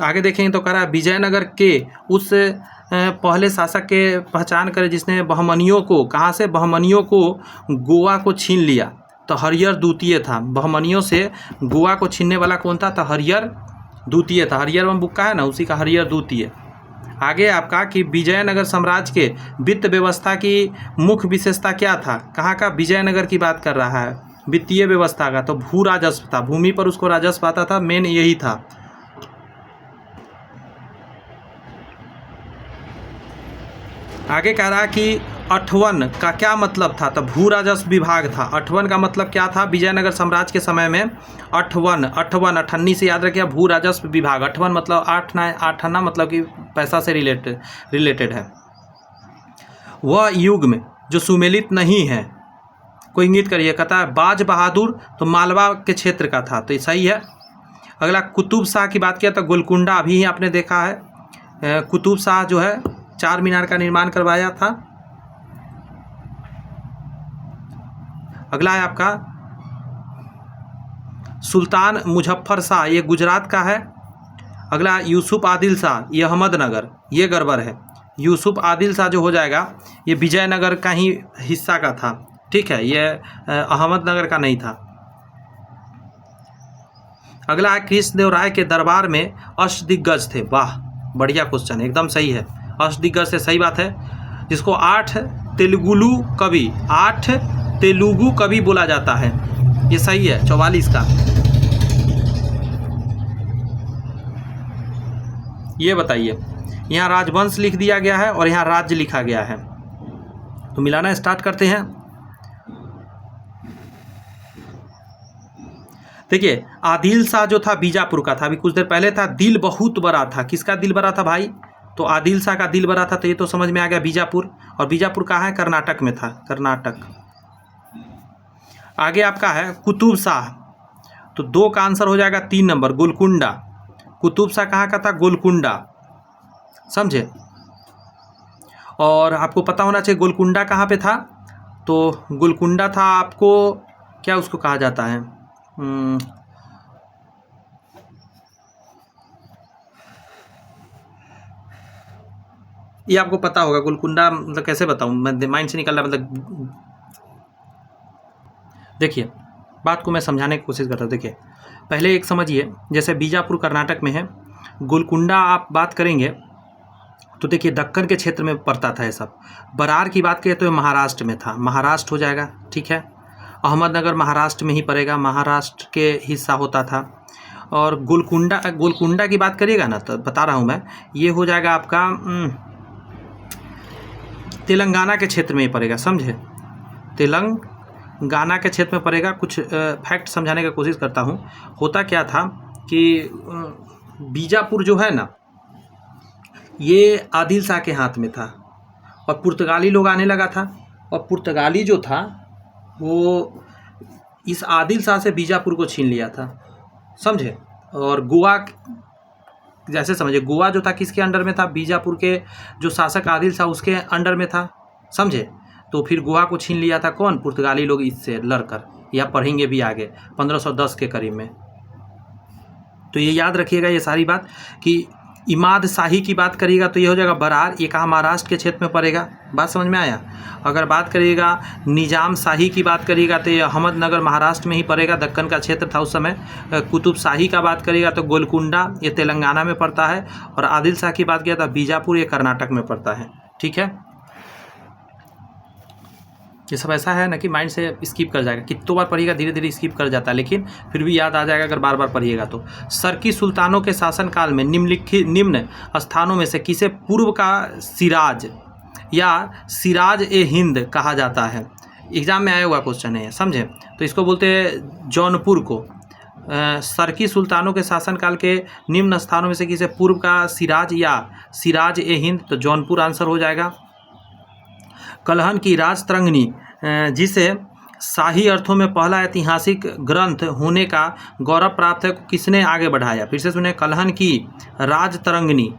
आगे देखेंगे तो कह रहा है विजयनगर के उस पहले शासक के पहचान करें जिसने बहमनियों को, कहाँ से? बहमनियों को गोवा को छीन लिया। तो हरिहर द्वितीय था। बहमनियों से गोवा को छीनने वाला कौन था? तो हरिहर द्वितीय था। हरिहर में बुक्का है ना, उसी का हरिहर द्वितीय। आगे आपका कि विजयनगर साम्राज्य के वित्त व्यवस्था की मुख्य विशेषता क्या था? कहाँ का? विजयनगर की बात कर रहा है, वित्तीय व्यवस्था का। तो भू राजस्व था, भूमि पर उसको राजस्व आता था, मेन यही था। आगे कह रहा कि अठवन का क्या मतलब था? तो भू राजस्व विभाग था। अठवन का मतलब क्या था विजयनगर साम्राज्य के समय में? अठवन, अठन्नी से याद रखिए, भू राजस्व विभाग। अठवन मतलब आठना मतलब कि पैसा से रिलेटेड है। वह युग में जो सुमेलित नहीं है, कोई इंगित करिए। कहता है बाज बहादुर, तो मालवा के क्षेत्र का था, तो ये सही है। अगला कुतुब शाह की बात किया तो गोलकुंडा अभी ही आपने देखा है। कुतुब शाह जो है चार मीनार का निर्माण करवाया था। अगला है आपका सुल्तान मुजफ्फर शाह, ये गुजरात का है। अगला यूसुफ आदिल शाह, ये अहमदनगर, ये गड़बड़ है। यूसुफ आदिल शाह जो हो जाएगा ये विजयनगर का ही हिस्सा का था, ठीक है, ये अहमदनगर का नहीं था। अगला है कृष्णदेव राय के दरबार में अष्टदिग्गज थे। वाह, बढ़िया क्वेश्चन, एकदम सही है। अष्टदिग्गज से सही बात है, जिसको 8 तेलुगु कवि बोला जाता है, ये सही है। 44 का ये बताइए, यहाँ राजवंश लिख दिया गया है और यहाँ राज्य लिखा गया है, तो मिलाना स्टार्ट करते हैं। देखिए, आदिल शाह जो था बीजापुर का था, अभी कुछ देर पहले था। दिल बहुत बड़ा था, किसका दिल बड़ा था भाई? तो आदिल शाह का दिल बड़ा था, तो ये तो समझ में आ गया बीजापुर। और बीजापुर कहाँ है? कर्नाटक में था, कर्नाटक। आगे आपका है कुतुब शाह, तो 2 का आंसर हो जाएगा 3 नंबर, गोलकुंडा। कुतुब शाह कहाँ का था? गोलकुंडा, समझे। और आपको पता होना चाहिए गोलकुंडा कहाँ पे था। तो गोलकुंडा था आपको क्या उसको कहा जाता है? ये आपको पता होगा गोलकुंडा, मतलब कैसे बताऊं मैं, माइंड से निकल रहा, मतलब देखिए बात को मैं समझाने की कोशिश करता हूँ। देखिए पहले एक समझिए, जैसे बीजापुर कर्नाटक में है, गोलकुंडा आप बात करेंगे तो देखिए दक्कन के क्षेत्र में पड़ता था ये सब। बरार की बात करें तो महाराष्ट्र में था, महाराष्ट्र हो जाएगा, ठीक है। अहमदनगर महाराष्ट्र में ही पड़ेगा, महाराष्ट्र के हिस्सा होता था। और गोलकुंडा की बात करिएगा ना, तो बता रहा हूँ मैं, ये हो जाएगा आपका तेलंगाना के क्षेत्र में ही पड़ेगा, समझे। तेलंगाना के क्षेत्र में पड़ेगा। कुछ फैक्ट समझाने की कोशिश करता हूँ। होता क्या था कि बीजापुर जो है ना, ये आदिल शाह के हाथ में था और पुर्तगाली लोग आने लगा था। और पुर्तगाली जो था वो इस आदिल शाह से बीजापुर को छीन लिया था, समझे। और गोवा जैसे समझे, गोवा जो था किसके अंडर में था, बीजापुर के जो शासक आदिल शाह उसके अंडर में था, समझे। तो फिर गोवा को छीन लिया था कौन, पुर्तगाली लोग इससे लड़कर, या पढ़ेंगे भी आगे 1510 के करीब में। तो ये याद रखिएगा ये सारी बात कि इमाद शाही की बात करिएगा तो ये हो जाएगा बरार, ये कहाँ महाराष्ट्र के क्षेत्र में पड़ेगा, बात समझ में आया। अगर बात करिएगा निजाम शाही की बात करिएगा तो ये अहमदनगर महाराष्ट्र में ही पड़ेगा, दक्कन का क्षेत्र था उस समय। कुतुब शाही का बात करिएगा तो गोलकुंडा ये तेलंगाना में पड़ता है, और आदिल शाह की बात किया था बीजापुर ये कर्नाटक में पड़ता है, ठीक है। ये सब ऐसा है ना कि माइंड से स्किप कर जाएगा, कितनों बार पढ़िएगा धीरे धीरे स्किप कर जाता है, लेकिन फिर भी याद आ जाएगा अगर बार बार पढ़िएगा तो। सर्की सुल्तानों के शासनकाल में निम्न स्थानों में से किसे पूर्व का सिराज या सिराज ए हिंद कहा जाता है। एग्जाम में आया हुआ क्वेश्चन है, समझे। तो इसको बोलते हैं जौनपुर को। सर्की सुल्तानों के शासनकाल के निम्न स्थानों में से किसे पूर्व का सिराज या सिराज ए हिंद, तो जौनपुर आंसर हो जाएगा। कलहन की राजतरंगिणी जिसे शाही अर्थों में पहला ऐतिहासिक ग्रंथ होने का गौरव प्राप्त है, किसने आगे बढ़ाया। फिर से सुने, कलहन की राजतरंगिणी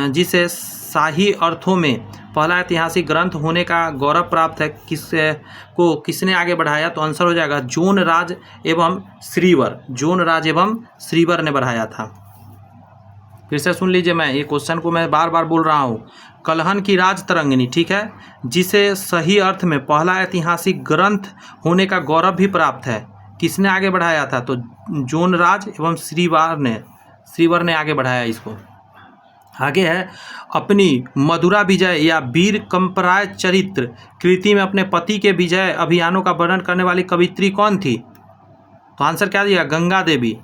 जिसे शाही अर्थों में पहला ऐतिहासिक ग्रंथ होने का गौरव प्राप्त है, किसने आगे बढ़ाया, तो आंसर हो जाएगा जोन राज एवं श्रीवर। जोन राज एवं श्रीवर ने बढ़ाया था। फिर से सुन लीजिए, मैं ये क्वेश्चन को मैं बार बार बोल रहा हूँ। कलहन की राजतरंगिणी, ठीक है, जिसे सही अर्थ में पहला ऐतिहासिक ग्रंथ होने का गौरव भी प्राप्त है, किसने आगे बढ़ाया था, तो जोन राज एवं श्रीवर ने आगे बढ़ाया इसको। आगे है, अपनी मधुरा विजय या वीर कंपराय चरित्र कृति में अपने पति के विजय अभियानों का वर्णन करने वाली कवित्री कौन थी, तो आंसर क्या दिया, गंगा देवी,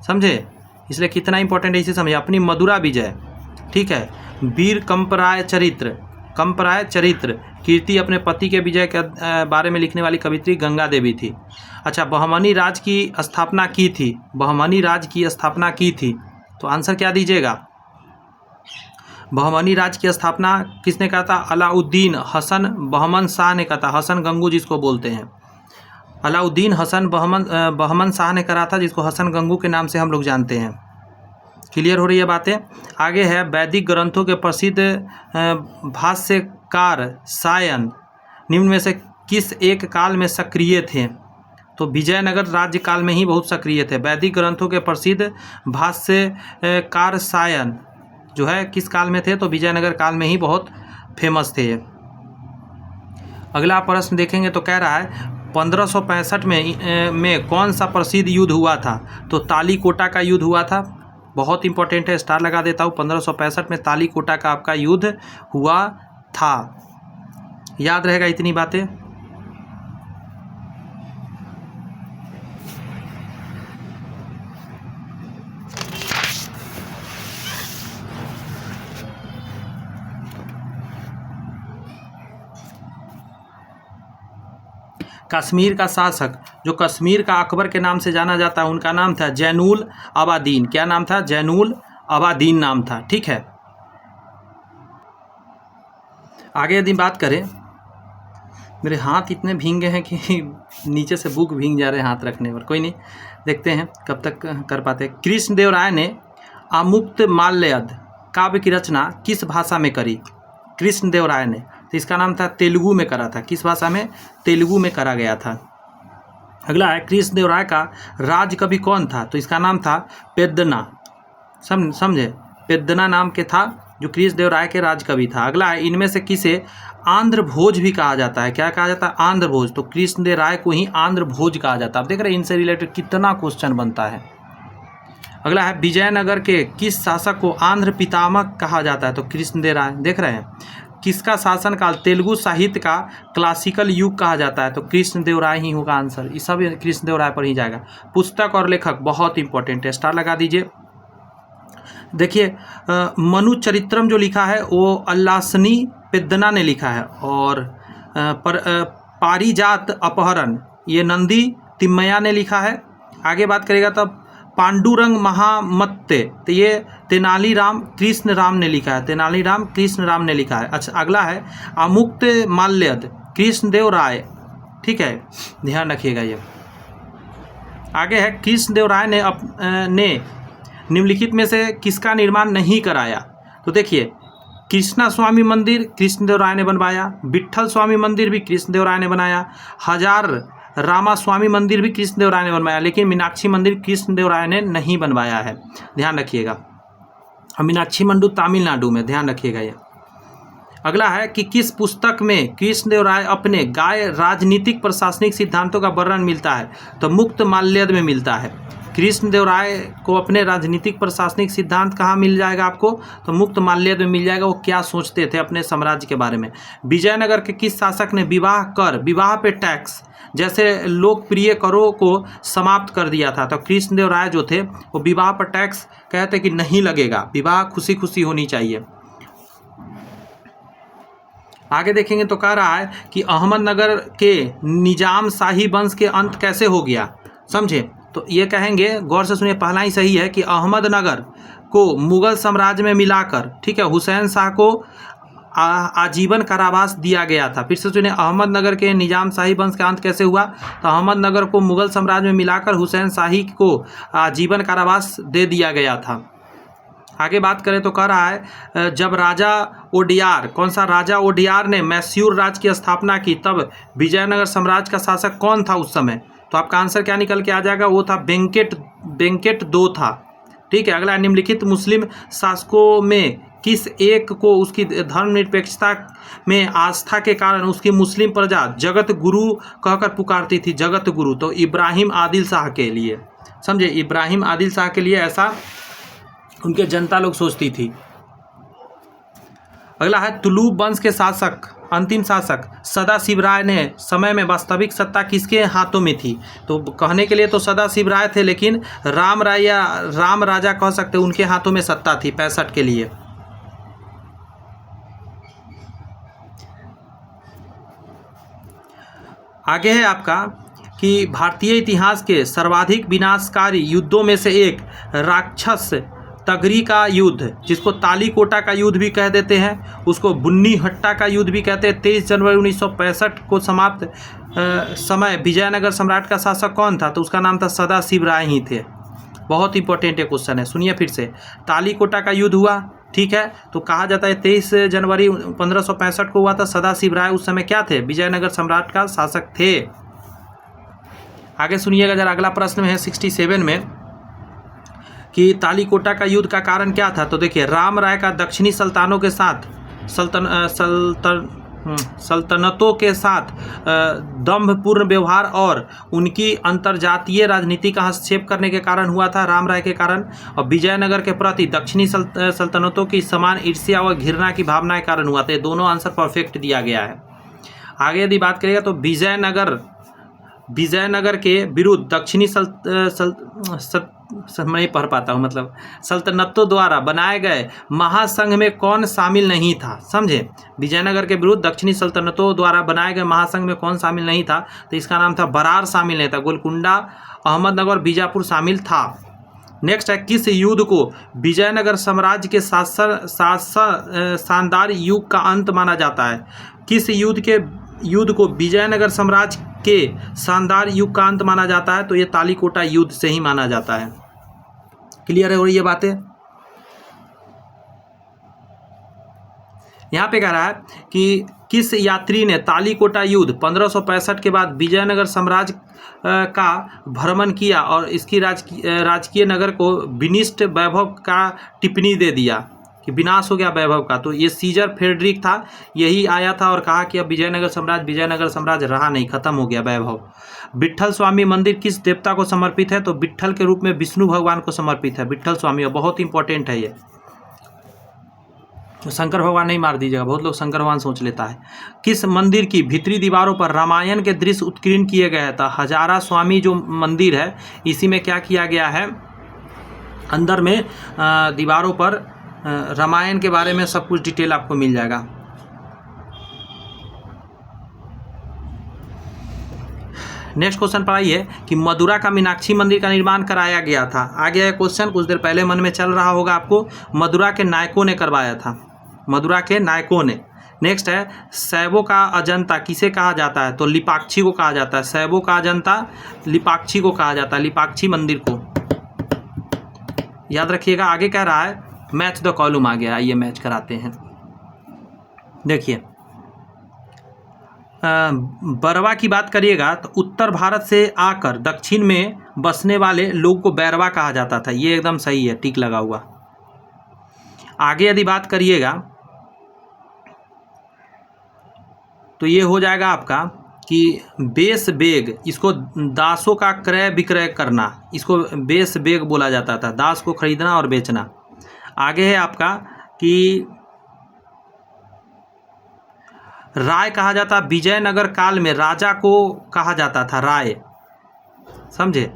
समझे। इसलिए कितना इंपॉर्टेंट है इसे समझिए, अपनी मधुरा विजय, ठीक है। वीर कंपराय चरित्र कीर्ति अपने पति के विजय के बारे में लिखने वाली कवित्री गंगा देवी थी। अच्छा, बहमनी राज की स्थापना की थी, बहमनी राज की स्थापना की थी, तो आंसर क्या दीजिएगा, बहमनी राज की स्थापना किसने कहा था, अलाउद्दीन हसन बहमन शाह ने कहा था, हसन गंगू जिसको बोलते हैं। अलाउद्दीन हसन बहमन शाह ने करा था, जिसको हसन गंगू के नाम से हम लोग जानते हैं। क्लियर हो रही है बातें। आगे है, वैदिक ग्रंथों के प्रसिद्ध भाष्यकार सायन निम्न में से किस एक काल में सक्रिय थे, तो विजयनगर राज्य काल में ही बहुत सक्रिय थे। वैदिक ग्रंथों के प्रसिद्ध भाष्यकार सायन जो है किस काल में थे, तो विजयनगर काल में ही बहुत फेमस थे। अगला प्रश्न देखेंगे तो कह रहा है 1565 में कौन सा प्रसिद्ध युद्ध हुआ था, तो तालीकोटा का युद्ध हुआ था। बहुत इंपॉर्टेंट है, स्टार लगा देता हूँ। 1565 में तालीकोटा का आपका युद्ध हुआ था, याद रहेगा इतनी बातें। कश्मीर का शासक जो कश्मीर का अकबर के नाम से जाना जाता है, उनका नाम था जैनुल अबादीन। क्या नाम था, जैनुल अबादीन नाम था, ठीक है। आगे यदि बात करें, मेरे हाथ इतने भींगे हैं कि नीचे से बुक भींग जा रहे हैं हाथ रखने पर, कोई नहीं, देखते हैं कब तक कर पाते। कृष्णदेव राय ने अमुक्तमाल्यद काव्य की रचना किस भाषा में करी, कृष्णदेव राय ने, तो इसका नाम था तेलुगु में करा था। किस भाषा में, तेलुगु में करा गया था। अगला है, कृष्णदेव राय का राजकवि कौन था, तो इसका नाम था पेद्दना। समझे, पेद्दना नाम के था जो कृष्णदेव राय के राजकवि था। अगला है, इनमें से किसे आंध्र भोज भी कहा जाता है, क्या कहा जाता है, आंध्र भोज, तो कृष्णदेव राय को ही आंध्र भोज कहा जाता है। आप देख रहे हैं इनसे रिलेटेड कितना क्वेश्चन बनता है। अगला है, विजयनगर के किस शासक को आंध्र पितामह कहा जाता है, तो कृष्णदेव राय। देख रहे हैं, किसका शासनकाल तेलुगु साहित्य का क्लासिकल युग कहा जाता है, तो कृष्णदेव राय ही होगा आंसर। ये सब कृष्णदेव राय पर ही जाएगा। पुस्तक और लेखक बहुत इंपॉर्टेंट है, स्टार लगा दीजिए। देखिए, मनु चरित्रम जो लिखा है वो अल्लासनी पेद्दना ने लिखा है, और पारिजात अपहरण ये नंदी तिम्मया ने लिखा है। आगे बात करेगा तब पांडुरंग महामत्ते, तो ये तेनालीराम कृष्ण राम ने लिखा है, तेनालीराम कृष्ण राम ने लिखा है। अच्छा, अगला है, अमुक्तमाल्यद कृष्णदेव राय, ठीक है, ध्यान रखिएगा। ये आगे है, कृष्णदेव राय ने निम्नलिखित में से किसका निर्माण नहीं कराया? तो देखिए, कृष्णा स्वामी मंदिर कृष्णदेव राय ने बनवाया, विट्ठल स्वामी मंदिर भी कृष्णदेव राय ने बनाया, हजार रामा स्वामी मंदिर भी कृष्णदेव राय ने बनवाया, लेकिन मीनाक्षी मंदिर कृष्णदेव राय ने नहीं बनवाया है, ध्यान रखिएगा। मीनाक्षी मंदिर तमिलनाडु में, ध्यान रखिएगा। ये अगला है कि किस पुस्तक में कृष्णदेव राय अपने गाय राजनीतिक प्रशासनिक सिद्धांतों का वर्णन मिलता है? तो मुक्त माल्यद में मिलता है। कृष्णदेव राय को अपने राजनीतिक प्रशासनिक सिद्धांत कहाँ मिल जाएगा आपको? तो मुक्त माल्यद में मिल जाएगा। वो क्या सोचते थे अपने साम्राज्य के बारे में। विजयनगर के किस शासक ने विवाह कर, विवाह पे टैक्स जैसे लोकप्रिय करों को समाप्त कर दिया था? तो कृष्णदेव राय जो थे वो विवाह पर टैक्स कहते कि नहीं लगेगा, विवाह खुशी खुशी होनी चाहिए। आगे देखेंगे तो कह रहा है कि अहमदनगर के निजाम शाही वंश के अंत कैसे हो गया, समझे? तो ये कहेंगे, गौर से सुनिए, पहला ही सही है कि अहमदनगर को मुगल साम्राज्य में मिलाकर, ठीक है, हुसैन शाह को आजीवन कारावास दिया गया था। फिर से सुनिए, अहमदनगर के निजाम शाही वंश का अंत कैसे हुआ? तो अहमदनगर को मुगल साम्राज्य में मिलाकर हुसैन शाही को आजीवन कारावास दे दिया गया था। आगे बात करें तो कह रहा है, जब राजा ओडियार, कौन सा राजा ओडियार ने मैसूर राज्य की स्थापना की, तब विजयनगर साम्राज्य का शासक कौन था उस समय? तो आपका आंसर क्या निकल के आ जाएगा? वो था वेंकट दो था, ठीक है। अगला, निम्नलिखित मुस्लिम शासकों में किस एक को उसकी धर्मनिरपेक्षता में आस्था के कारण उसकी मुस्लिम प्रजा जगत गुरु कहकर पुकारती थी? जगत गुरु, तो इब्राहिम आदिल शाह के लिए, समझे, इब्राहिम आदिल शाह के लिए ऐसा उनके जनता लोग सोचती थी। अगला है, तुलुब वंश के शासक, अंतिम शासक सदाशिव राय ने समय में वास्तविक सत्ता किसके हाथों में थी? तो कहने के लिए तो सदाशिव राय थे, लेकिन राम राय या राम राजा कह सकते, उनके हाथों में सत्ता थी 65 के लिए। आगे है आपका कि भारतीय इतिहास के सर्वाधिक विनाशकारी युद्धों में से एक राक्षस तगरी का युद्ध, जिसको तालीकोटा का युद्ध भी कह देते हैं, उसको बुन्नी हट्टा का युद्ध भी कहते हैं, 23 जनवरी 1965 को समाप्त समय विजयनगर सम्राट का शासक कौन था? तो उसका नाम था सदाशिव राय ही थे। बहुत इंपॉर्टेंट क्वेश्चन है, सुनिए फिर से। तालीकोटा का युद्ध हुआ, ठीक है, तो कहा जाता है 23 जनवरी 1565 को हुआ था। सदाशिव राय उस समय क्या थे? विजयनगर सम्राट का शासक थे। आगे सुनिएगा जरा, अगला प्रश्न है 67 में कि तालीकोटा का युद्ध का कारण क्या था? तो देखिए, राम राय का दक्षिणी सल्तानों के साथ सल्तनतों के साथ दंभपूर्ण व्यवहार और उनकी अंतर्जातीय राजनीति का हस्तक्षेप करने के कारण हुआ था, राम राय के कारण। और विजयनगर के प्रति दक्षिणी सल्तनतों की समान ईर्ष्या और घृणा की भावना के कारण हुआ था। दोनों आंसर परफेक्ट दिया गया है। आगे यदि बात करेगा तो विजयनगर के विरुद्ध दक्षिणी मैं नहीं पढ़ पाता हूँ, मतलब सल्तनतों द्वारा बनाए गए महासंघ में कौन शामिल नहीं था? समझे, विजयनगर के विरुद्ध दक्षिणी सल्तनतों द्वारा बनाए गए महासंघ में कौन शामिल नहीं था? तो इसका नाम था बरार शामिल नहीं था। गोलकुंडा, अहमदनगर, बीजापुर शामिल था। नेक्स्ट है, किस युद्ध को विजयनगर साम्राज्य के शानदार युग का अंत माना जाता है? किस युद्ध को विजयनगर साम्राज्य के शानदार युग का अंत माना जाता है? तो ये तालीकोटा युद्ध से ही माना जाता है। क्लियर है और ये बातें? यहाँ पे कह रहा है कि किस यात्री ने तालीकोटा युद्ध 1565 के बाद विजयनगर साम्राज्य का भ्रमण किया और इसकी राजकीय नगर को विनिष्ट वैभव का टिप्पणी दे दिया कि विनाश हो गया वैभव का? तो ये सीजर फ्रेडरिक था, यही आया था और कहा कि अब विजयनगर साम्राज्य रहा नहीं, खत्म हो गया वैभव। विट्ठल स्वामी मंदिर किस देवता को समर्पित है? तो विट्ठल के रूप में विष्णु भगवान को समर्पित है विट्ठल स्वामी, बहुत इंपॉर्टेंट है ये। शंकर भगवान नहीं मार दीजिएगा, बहुत लोग शंकर भगवान सोच लेता है। किस मंदिर की भीतरी दीवारों पर रामायण के दृश्य उत्कीर्ण किए गए था? हजारा स्वामी जो मंदिर है, इसी में क्या किया गया है, अंदर में दीवारों पर रामायण के बारे में सब कुछ डिटेल आपको मिल जाएगा। नेक्स्ट क्वेश्चन पढ़ाइए कि मदुरा का मीनाक्षी मंदिर का निर्माण कराया गया था। आ गया है क्वेश्चन, कुछ देर पहले मन में चल रहा होगा आपको। मदुरा के नायकों ने करवाया था, मदुरा के नायकों ने, नेक्स्ट है शैवों का अजंता किसे कहा जाता है, तो लिपाक्षी को कहा जाता है। शैवों का अजंता लिपाक्षी को कहा जाता है, लिपाक्षी मंदिर को याद रखिएगा। आगे कह रहा है मैच द कॉलम आ गया, आइए मैच कराते हैं। देखिए बरवा की बात करिएगा तो उत्तर भारत से आकर दक्षिण में बसने वाले लोग को बैरवा कहा जाता था, ये एकदम सही है, टिक लगा हुआ। आगे यदि बात करिएगा तो ये हो जाएगा आपका कि बेस बेग, इसको दासों का क्रय विक्रय करना, इसको बेस बेग बोला जाता था, दास को खरीदना और बेचना। आगे है आपका कि राय कहा जाता, विजयनगर काल में राजा को कहा जाता था राय, समझे।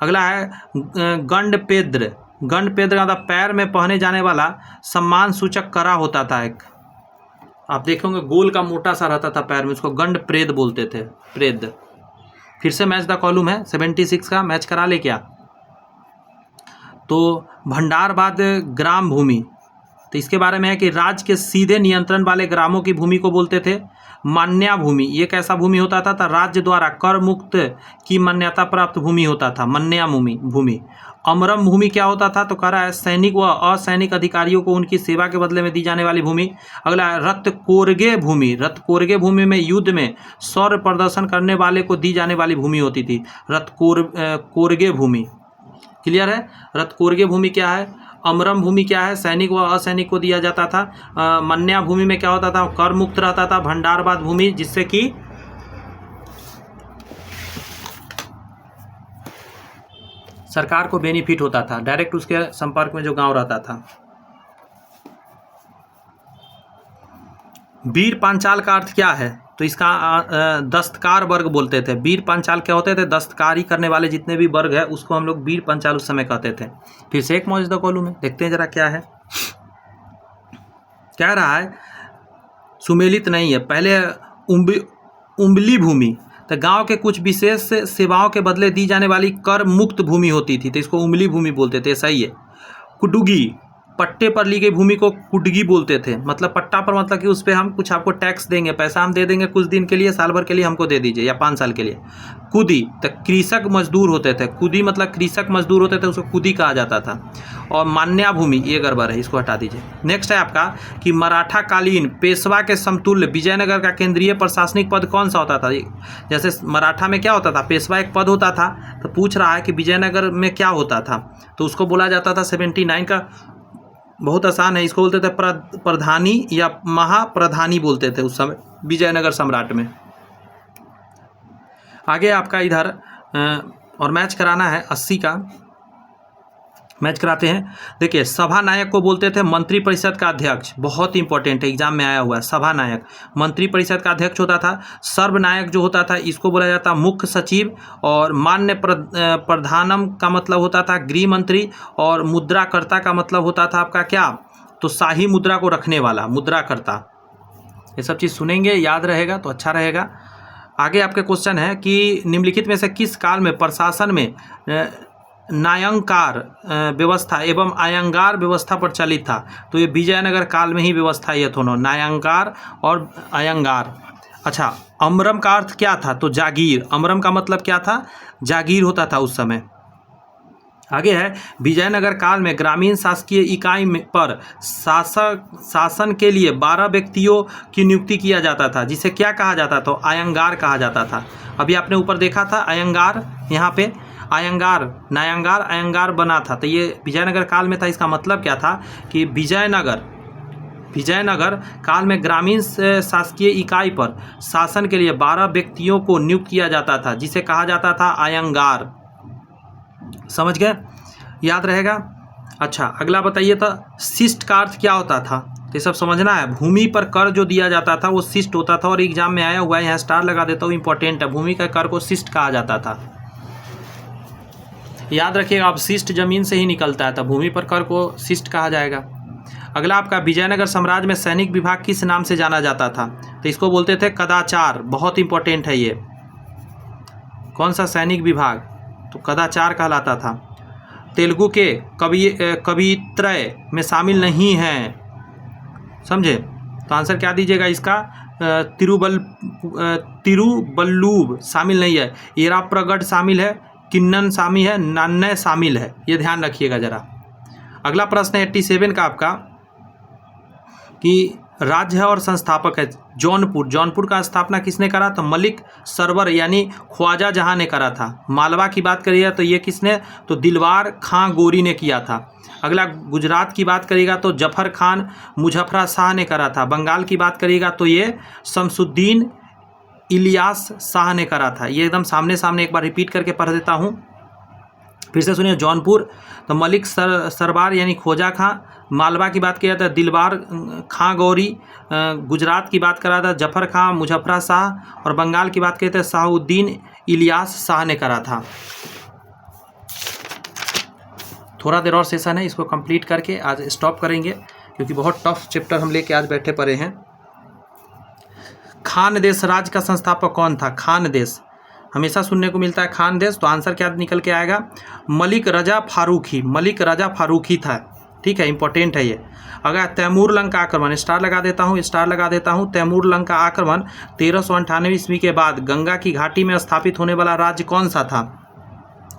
अगला है गंडपेद्र। गंडपेद्र का मतलब पैर में पहने जाने वाला सम्मान सूचक करा होता था एक, आप देखोगे गोल का मोटा सा रहता था पैर में, उसको गंडप्रेद बोलते थे, प्रेद। फिर से मैच द कॉलम है 76 का, मैच करा ले क्या। तो भंडारबाद ग्राम भूमि, तो इसके बारे में है कि राज्य के सीधे नियंत्रण वाले ग्रामों की भूमि को बोलते थे मान्या भूमि। ये कैसा भूमि होता था, राज्य द्वारा कर मुक्त की मान्यता प्राप्त भूमि होता था, मान्या भूमि। अमरम भूमि क्या होता था, तो कह रहा है सैनिक व असैनिक अधिकारियों को उनकी सेवा के बदले में दी जाने वाली भूमि। अगला है रत्कोर्गे भूमि। रत्कोर्गे भूमि में युद्ध में शौर्य प्रदर्शन करने वाले को दी जाने वाली भूमि होती थी, रत्कोर्गे भूमि। क्लियर है। रत्कोर्गे भूमि क्या है, अमरम भूमि क्या है, सैनिक व असैनिक को दिया जाता था। मन्या भूमि में क्या होता था, कर मुक्त रहता था। भंडारबाद भूमि जिससे कि सरकार को बेनिफिट होता था, डायरेक्ट उसके संपर्क में जो गांव रहता था। वीर पांचाल का अर्थ क्या है, तो इसका दस्तकार वर्ग बोलते थे। वीर पांचाल क्या होते थे, दस्तकारी करने वाले जितने भी वर्ग है उसको हम लोग वीर पांचाल उस समय कहते थे। फिर से एक मौजूदा कॉलम में देखते हैं जरा क्या है। कह रहा है सुमेलित नहीं है, पहले उम्बली भूमि, तो गांव के कुछ विशेष सेवाओं के बदले दी जाने वाली कर मुक्त भूमि होती थी, तो इसको उम्बली भूमि बोलते थे, सही है। कुडुगी, पट्टे पर ली गई भूमि को कुडगी बोलते थे, मतलब पट्टा पर, मतलब कि उस पर हम कुछ आपको टैक्स देंगे, पैसा हम दे देंगे कुछ दिन के लिए, साल भर के लिए हमको दे दीजिए या 5 साल के लिए। कुदी, तो कृषक मजदूर होते थे, कुदी मतलब कृषक मजदूर होते थे, उसको कुदी कहा जाता था। और मान्या भूमि ये गड़बड़ है, इसको हटा दीजिए। नेक्स्ट है आपका कि मराठा कालीन पेशवा के समतुल्य विजयनगर का केंद्रीय प्रशासनिक पद कौन सा होता था। जैसे मराठा में क्या होता था, पेशवा एक पद होता था, तो पूछ रहा है कि विजयनगर में क्या होता था, तो उसको बोला जाता था 79 का, बहुत आसान है, इसको बोलते थे प्रधानी या महाप्रधानी बोलते थे उस समय विजयनगर सम्राट में। आगे आपका इधर और मैच कराना है 80 का, मैच कराते हैं। देखिए सभा नायक को बोलते थे मंत्री परिषद का अध्यक्ष, बहुत इंपॉर्टेंट है, एग्जाम में आया हुआ है। सभा नायक मंत्री परिषद का अध्यक्ष होता था। सर्वनायक जो होता था इसको बोला जाता मुख्य सचिव। और मान्य प्रधानम का मतलब होता था गृह मंत्री। और मुद्राकर्ता का मतलब होता था आपका क्या, तो शाही मुद्रा को रखने वाला मुद्राकर्ता। ये सब चीज़ सुनेंगे, याद रहेगा तो अच्छा रहेगा। आगे आपके क्वेश्चन है कि निम्नलिखित में से किस काल में प्रशासन में न्यायंकार व्यवस्था एवं अयंगार व्यवस्था प्रचलित था, तो ये विजयनगर काल में ही व्यवस्था ये दोनों, न्यायंकार और अयंगार। अच्छा, अमरम का अर्थ क्या था, तो जागीर। अमरम का मतलब क्या था, जागीर होता था उस समय। आगे है विजयनगर काल में ग्रामीण शासकीय इकाई पर शासन के लिए 12 व्यक्तियों की नियुक्ति किया जाता था, जिसे क्या कहा जाता था, अयंगार कहा जाता था। अभी आपने ऊपर देखा था अयंगार, यहाँ पे अयंगार, न्यायंगार अयंगार बना था, तो ये विजयनगर काल में था। इसका मतलब क्या था कि विजयनगर काल में ग्रामीण शासकीय इकाई पर शासन के लिए 12 व्यक्तियों को नियुक्त किया जाता था, जिसे कहा जाता था अयंगार। समझ गए, याद रहेगा। अच्छा अगला बताइए, तो शिष्ट का अर्थ क्या होता था, तो ये सब समझना है। भूमि पर कर जो दिया जाता था वो शिष्ट होता था, और एग्जाम में आया हुआ है, यहाँ स्टार लगा देता हूँ, इंपॉर्टेंट है। भूमि का कर को शिष्ट कहा जाता था, याद रखिएगा। अब शिष्ट जमीन से ही निकलता है, तो भूमि पर कर को शिष्ट कहा जाएगा। अगला आपका विजयनगर साम्राज्य में सैनिक विभाग किस नाम से जाना जाता था, तो इसको बोलते थे कदाचार, बहुत इंपॉर्टेंट है ये। कौन सा सैनिक विभाग, तो कदाचार कहलाता था। तेलुगु के कवित्रय में शामिल नहीं हैं, समझे, तो आंसर क्या दीजिएगा इसका? तिरुवल्लुवर शामिल नहीं है, एराप्रगढ़ शामिल है, किन्नन शामिल है, नान्नय शामिल है, ये ध्यान रखिएगा जरा। अगला प्रश्न है 87 का आपका कि राज्य है और संस्थापक है जौनपुर। जौनपुर का स्थापना किसने करा? तो मलिक सरवर यानी ख्वाजा जहां ने करा था। मालवा की बात करिएगा तो ये किसने? तो दिलवार खां गोरी ने किया था। अगला गुजरात की बात करिएगा तो जफर खान मुजफ्फरा शाह ने करा था। बंगाल की बात करिएगा तो ये शमसुद्दीन इलियास शाह ने करा था। ये एकदम सामने सामने एक बार रिपीट करके पढ़ देता हूँ, फिर से सुनिए। जौनपुर तो मलिक सरवार यानी ख्वाजा खां। मालवा की बात किया था दिलवार खां गौरी। गुजरात की बात करा था जफर खां मुजफ्फरा शाह। और बंगाल की बात कहते हैं शाहुद्दीन इलियास शाह ने करा था। थोड़ा देर और सेशन है, इसको कंप्लीट करके आज स्टॉप करेंगे क्योंकि बहुत टफ चैप्टर हम लेके आज बैठे पड़े हैं। खान देश राज्य का संस्थापक कौन था? खान देश हमेशा सुनने को मिलता है खान देश, तो आंसर क्या निकल के आएगा? मलिक रजा फारूकी। मलिक रजा फारूकी था, ठीक है, इंपॉर्टेंट है ये। अगर तैमूर लंग का आक्रमण, स्टार लगा देता हूँ, तैमूर लंग का आक्रमण 1398 ईस्वी के बाद गंगा की घाटी में स्थापित होने वाला राज्य कौन सा था?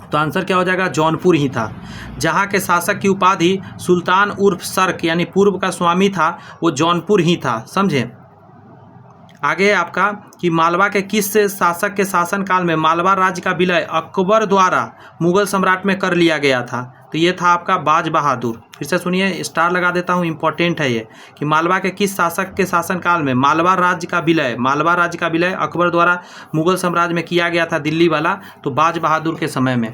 तो आंसर क्या हो जाएगा? जौनपुर ही था। जहाँ के शासक की उपाधि सुल्तान उर्फ सर्क यानी पूर्व का स्वामी था, वो जौनपुर ही था, समझे। आगे है आपका कि मालवा के किस शासक के शासनकाल में मालवा राज्य का विलय अकबर द्वारा मुगल सम्राट में कर लिया गया था? तो ये था आपका बाज बहादुर। फिर से सुनिए, स्टार लगा देता हूँ, इंपॉर्टेंट है ये कि मालवा के किस शासक के शासनकाल में मालवा राज्य का विलय अकबर द्वारा मुगल साम्राज्य में किया गया था, दिल्ली वाला, तो बाज बहादुर के समय में।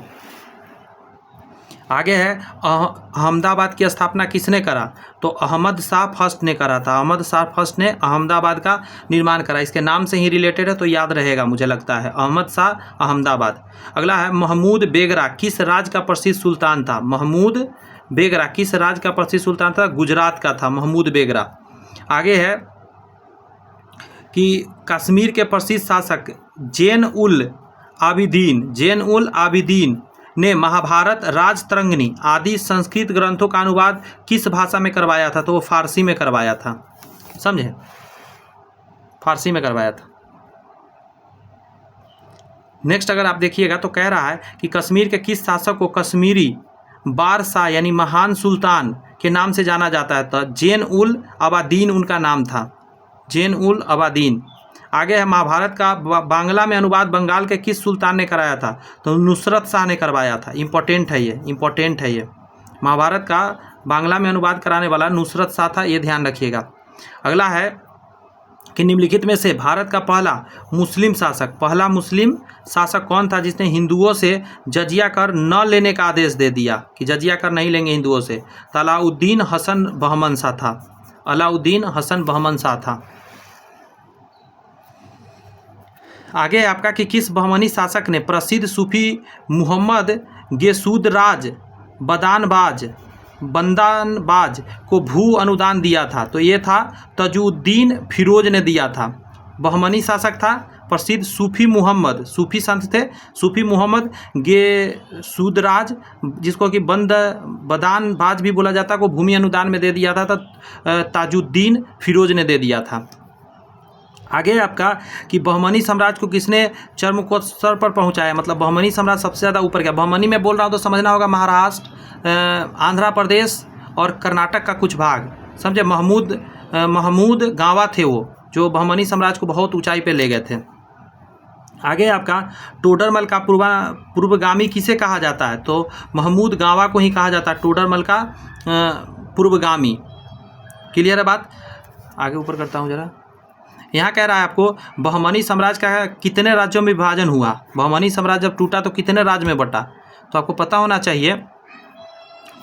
आगे है अहमदाबाद की स्थापना किसने करा? तो अहमद शाह फर्स्ट ने करा था। अहमद शाह फर्स्ट ने अहमदाबाद का निर्माण करा। इसके नाम से ही रिलेटेड है तो याद रहेगा मुझे लगता है, अहमद शाह अहमदाबाद। अगला है महमूद बेगरा किस राज्य का प्रसिद्ध सुल्तान था? महमूद बेगरा किस राज्य का प्रसिद्ध सुल्तान था? गुजरात का था महमूद बेगरा। आगे है कि कश्मीर के प्रसिद्ध शासक जैन उल आबिदीन ने महाभारत, राजतरंगिणी आदि संस्कृत ग्रंथों का अनुवाद किस भाषा में करवाया था? तो वो फारसी में करवाया था, समझे, फारसी में करवाया था। नेक्स्ट अगर आप देखिएगा तो कह रहा है कि कश्मीर के किस शासक को कश्मीरी बादशाह यानी महान सुल्तान के नाम से जाना जाता है? तो जैन उल आबिदीन उनका नाम था, जैन उल आबिदीन। आगे है महाभारत का बांग्ला में अनुवाद बंगाल के किस सुल्तान ने कराया था? तो नुसरत शाह ने करवाया था। इंपॉर्टेंट है ये महाभारत का बांग्ला में अनुवाद कराने वाला नुसरत शाह था, ये ध्यान रखिएगा। अगला है कि निम्नलिखित में से भारत का पहला मुस्लिम शासक कौन था जिसने हिंदुओं से जजिया कर न लेने का आदेश दे दिया कि जजिया कर नहीं लेंगे हिंदुओं से? तो अलाउद्दीन हसन बहमन शाह था। आगे है आपका कि किस बहमनी शासक ने प्रसिद्ध सूफी मोहम्मद गेसूदराज बंदानबाज को भू अनुदान दिया था? तो ये था तजुद्दीन फिरोज ने दिया था। बहमनी शासक था, प्रसिद्ध सूफी संत थे, सूफी मोहम्मद गेसूदराज, जिसको कि बदानबाज भी बोला जाता, को भूमि अनुदान में दे दिया था, तो ताजुद्दीन फिरोज ने दे दिया था। आगे आपका कि बहमनी साम्राज्य को किसने चरमोत्कर्ष पर पहुंचाया? मतलब बहमनी साम्राज्य सबसे ज़्यादा ऊपर गया। बहमनी में बोल रहा हूँ तो समझना होगा महाराष्ट्र, आंध्र प्रदेश और कर्नाटक का कुछ भाग, समझे। महमूद गांवा थे वो, जो बहमनी साम्राज्य को बहुत ऊंचाई पे ले गए थे। आगे आपका टोडरमल का पूर्वगामी किसे कहा जाता है? तो महमूद गांवा को ही कहा जाता है टोडरमल का पूर्वगामी। क्लियर है बात? आगे ऊपर करता हूँ जरा। यहाँ कह रहा है आपको बहमनी साम्राज्य का कितने राज्यों में विभाजन हुआ? बहमनी साम्राज्य जब टूटा तो कितने राज्य में बटा? तो आपको पता होना चाहिए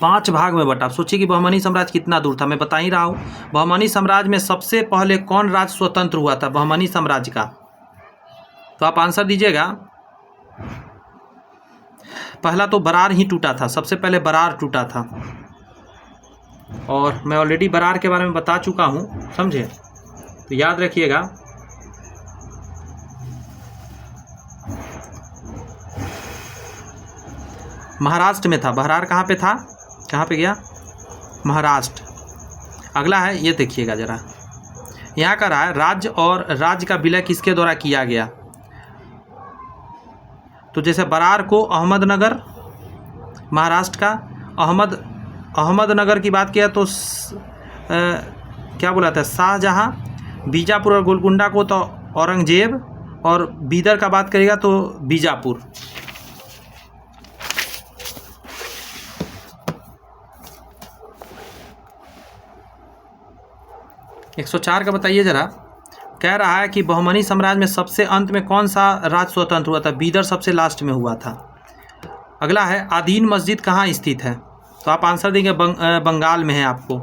5 भाग में बटा। सोचिए कि बहमनी साम्राज्य कितना दूर था, मैं बता ही रहा हूँ। बहमनी साम्राज्य में सबसे पहले कौन राज्य स्वतंत्र हुआ था बहमनी साम्राज्य का? तो आप आंसर दीजिएगा। पहला तो बरार ही टूटा था, सबसे पहले बरार टूटा था, और मैं ऑलरेडी बरार के बारे में बता चुका हूँ, समझे, तो याद रखिएगा। महाराष्ट्र में था बरार। कहाँ पे था? कहाँ पे गया? महाराष्ट्र। अगला है, ये देखिएगा जरा, यहाँ का रहा है राज्य और राज्य का विलय किसके द्वारा किया गया। तो जैसे बरार को अहमदनगर महाराष्ट्र का, अहमदनगर की बात किया तो क्या बोला था शाहजहाँ, बीजापुर और गोलकुंडा को तो औरंगजेब, और बीदर का बात करेगा तो बीजापुर। एक 104 का बताइए जरा। कह रहा है कि बहमनी साम्राज्य में सबसे अंत में कौन सा राज्य स्वतंत्र हुआ था। बीदर सबसे लास्ट में हुआ था। अगला है आदीन मस्जिद कहाँ स्थित है। तो आप आंसर देंगे बंगाल में है आपको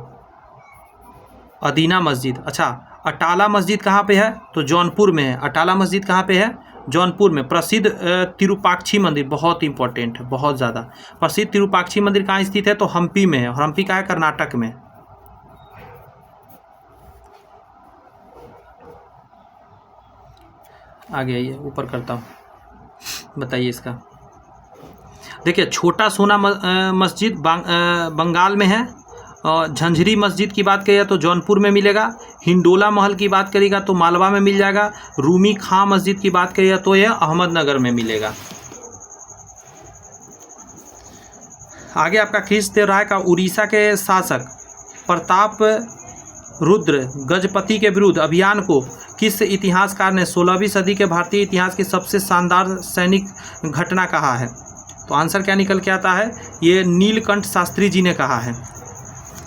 अदीना मस्जिद। अच्छा, अटाला मस्जिद कहाँ पे है। तो जौनपुर में है। अटाला मस्जिद कहाँ पे है, जौनपुर में। प्रसिद्ध तिरुपाक्षी मंदिर, बहुत इंपॉर्टेंट है, बहुत ज़्यादा प्रसिद्ध तिरुपाक्षी मंदिर कहाँ स्थित है। तो हम्पी में है। और हम्पी कहाँ है, कर्नाटक में। आगे आइए, ऊपर करता हूँ, बताइए इसका। देखिए, छोटा सोना मस्जिद बंगाल में है। और झंझरी मस्जिद की बात करिए तो जौनपुर में मिलेगा। हिंडोला महल की बात करिएगा तो मालवा में मिल जाएगा। रूमी खां मस्जिद की बात करिएगा तो यह अहमदनगर में मिलेगा। आगे आपका कृष्णदेव राय का उड़ीसा के शासक प्रताप रुद्र गजपति के विरुद्ध अभियान को किस इतिहासकार ने 16वीं सदी के भारतीय इतिहास की सबसे शानदार सैनिक घटना कहा है। तो आंसर क्या निकल के आता है, ये नीलकंठ शास्त्री जी ने कहा है।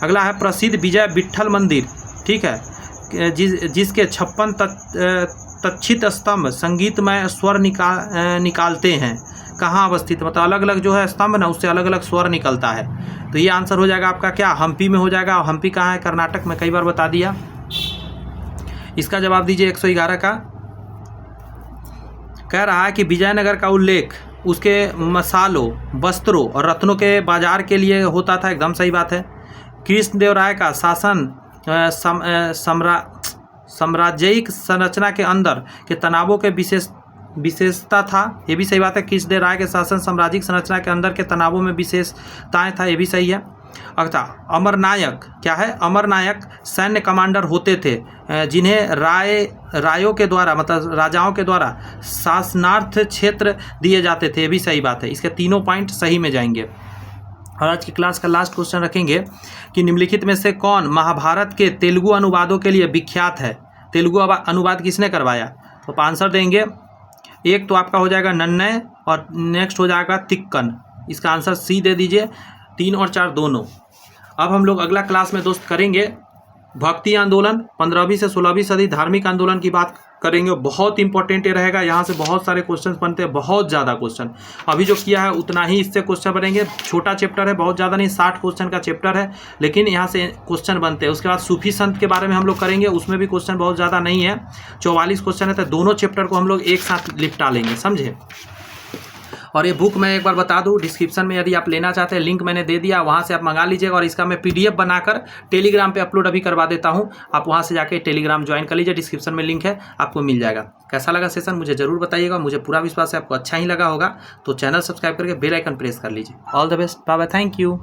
अगला है प्रसिद्ध विजय विट्ठल मंदिर, ठीक है, जिसके 56 तक्षित स्तंभ संगीतमय स्वर निकालते हैं, कहाँ अवस्थित। मतलब अलग अलग जो है स्तंभ ना, उससे अलग अलग स्वर निकलता है। तो ये आंसर हो जाएगा आपका क्या, हम्पी में हो जाएगा। और हम्पी कहाँ है, कर्नाटक में, कई बार बता दिया। इसका जवाब दीजिए 111 का। कह रहा है कि विजयनगर का उल्लेख उसके मसालों, वस्त्रों और रत्नों के बाजार के लिए होता था। एकदम सही बात है। कृष्णदेव राय का शासन साम्राज्यिक संरचना के अंदर के तनावों के विशेषता था। ये भी सही बात है। कृष्णदेव राय के शासन साम्राज्यिक संरचना के अंदर के तनावों में विशेषताएं था। ये भी सही है। अगला अमरनायक क्या है, अमरनायक सैन्य कमांडर होते थे जिन्हें रायों के द्वारा, मतलब राजाओं के द्वारा शासनार्थ क्षेत्र दिए जाते थे। ये भी सही बात है। इसके तीनों पॉइंट सही में जाएंगे। और आज की क्लास का लास्ट क्वेश्चन रखेंगे कि निम्नलिखित में से कौन महाभारत के तेलुगु अनुवादों के लिए विख्यात है। तेलुगु अनुवाद किसने करवाया। तो आप आंसर देंगे, एक तो आपका हो जाएगा नन्नय और नेक्स्ट हो जाएगा तिक्कन। इसका आंसर सी दे दीजिए, 3 और 4 दोनों। अब हम लोग अगला क्लास में दोस्त करेंगे भक्ति आंदोलन, 15वीं से 16वीं सदी धार्मिक आंदोलन की बात करेंगे। बहुत इंपॉर्टेंट रहेगा। यहाँ से बहुत सारे क्वेश्चन बनते हैं, बहुत ज़्यादा क्वेश्चन। अभी जो किया है उतना ही इससे क्वेश्चन बनेंगे। छोटा चैप्टर है, बहुत ज़्यादा नहीं, 60 क्वेश्चन का चैप्टर है, लेकिन यहाँ से क्वेश्चन बनते हैं। उसके बाद सूफी संत के बारे में हम लोग करेंगे, उसमें भी क्वेश्चन बहुत ज़्यादा नहीं है, 44 क्वेश्चन है। तो दोनों चैप्टर को हम लोग एक साथ निपटा लेंगे, समझे। और ये बुक मैं एक बार बता दूं, डिस्क्रिप्शन में यदि आप लेना चाहते हैं लिंक मैंने दे दिया, वहाँ से आप मंगा लीजिएगा। और इसका मैं PDF बनाकर टेलीग्राम पे अपलोड अभी करवा देता हूँ। आप वहाँ से जाके टेलीग्राम ज्वाइन कर लीजिए, डिस्क्रिप्शन में लिंक है, आपको मिल जाएगा। कैसा लगा सेशन मुझे जरूर बताइएगा। मुझे पूरा विश्वास है आपको अच्छा ही लगा होगा। तो चैनल सब्सक्राइब करके बेल आइकन प्रेस कर लीजिए। All the best, bye bye, thank you.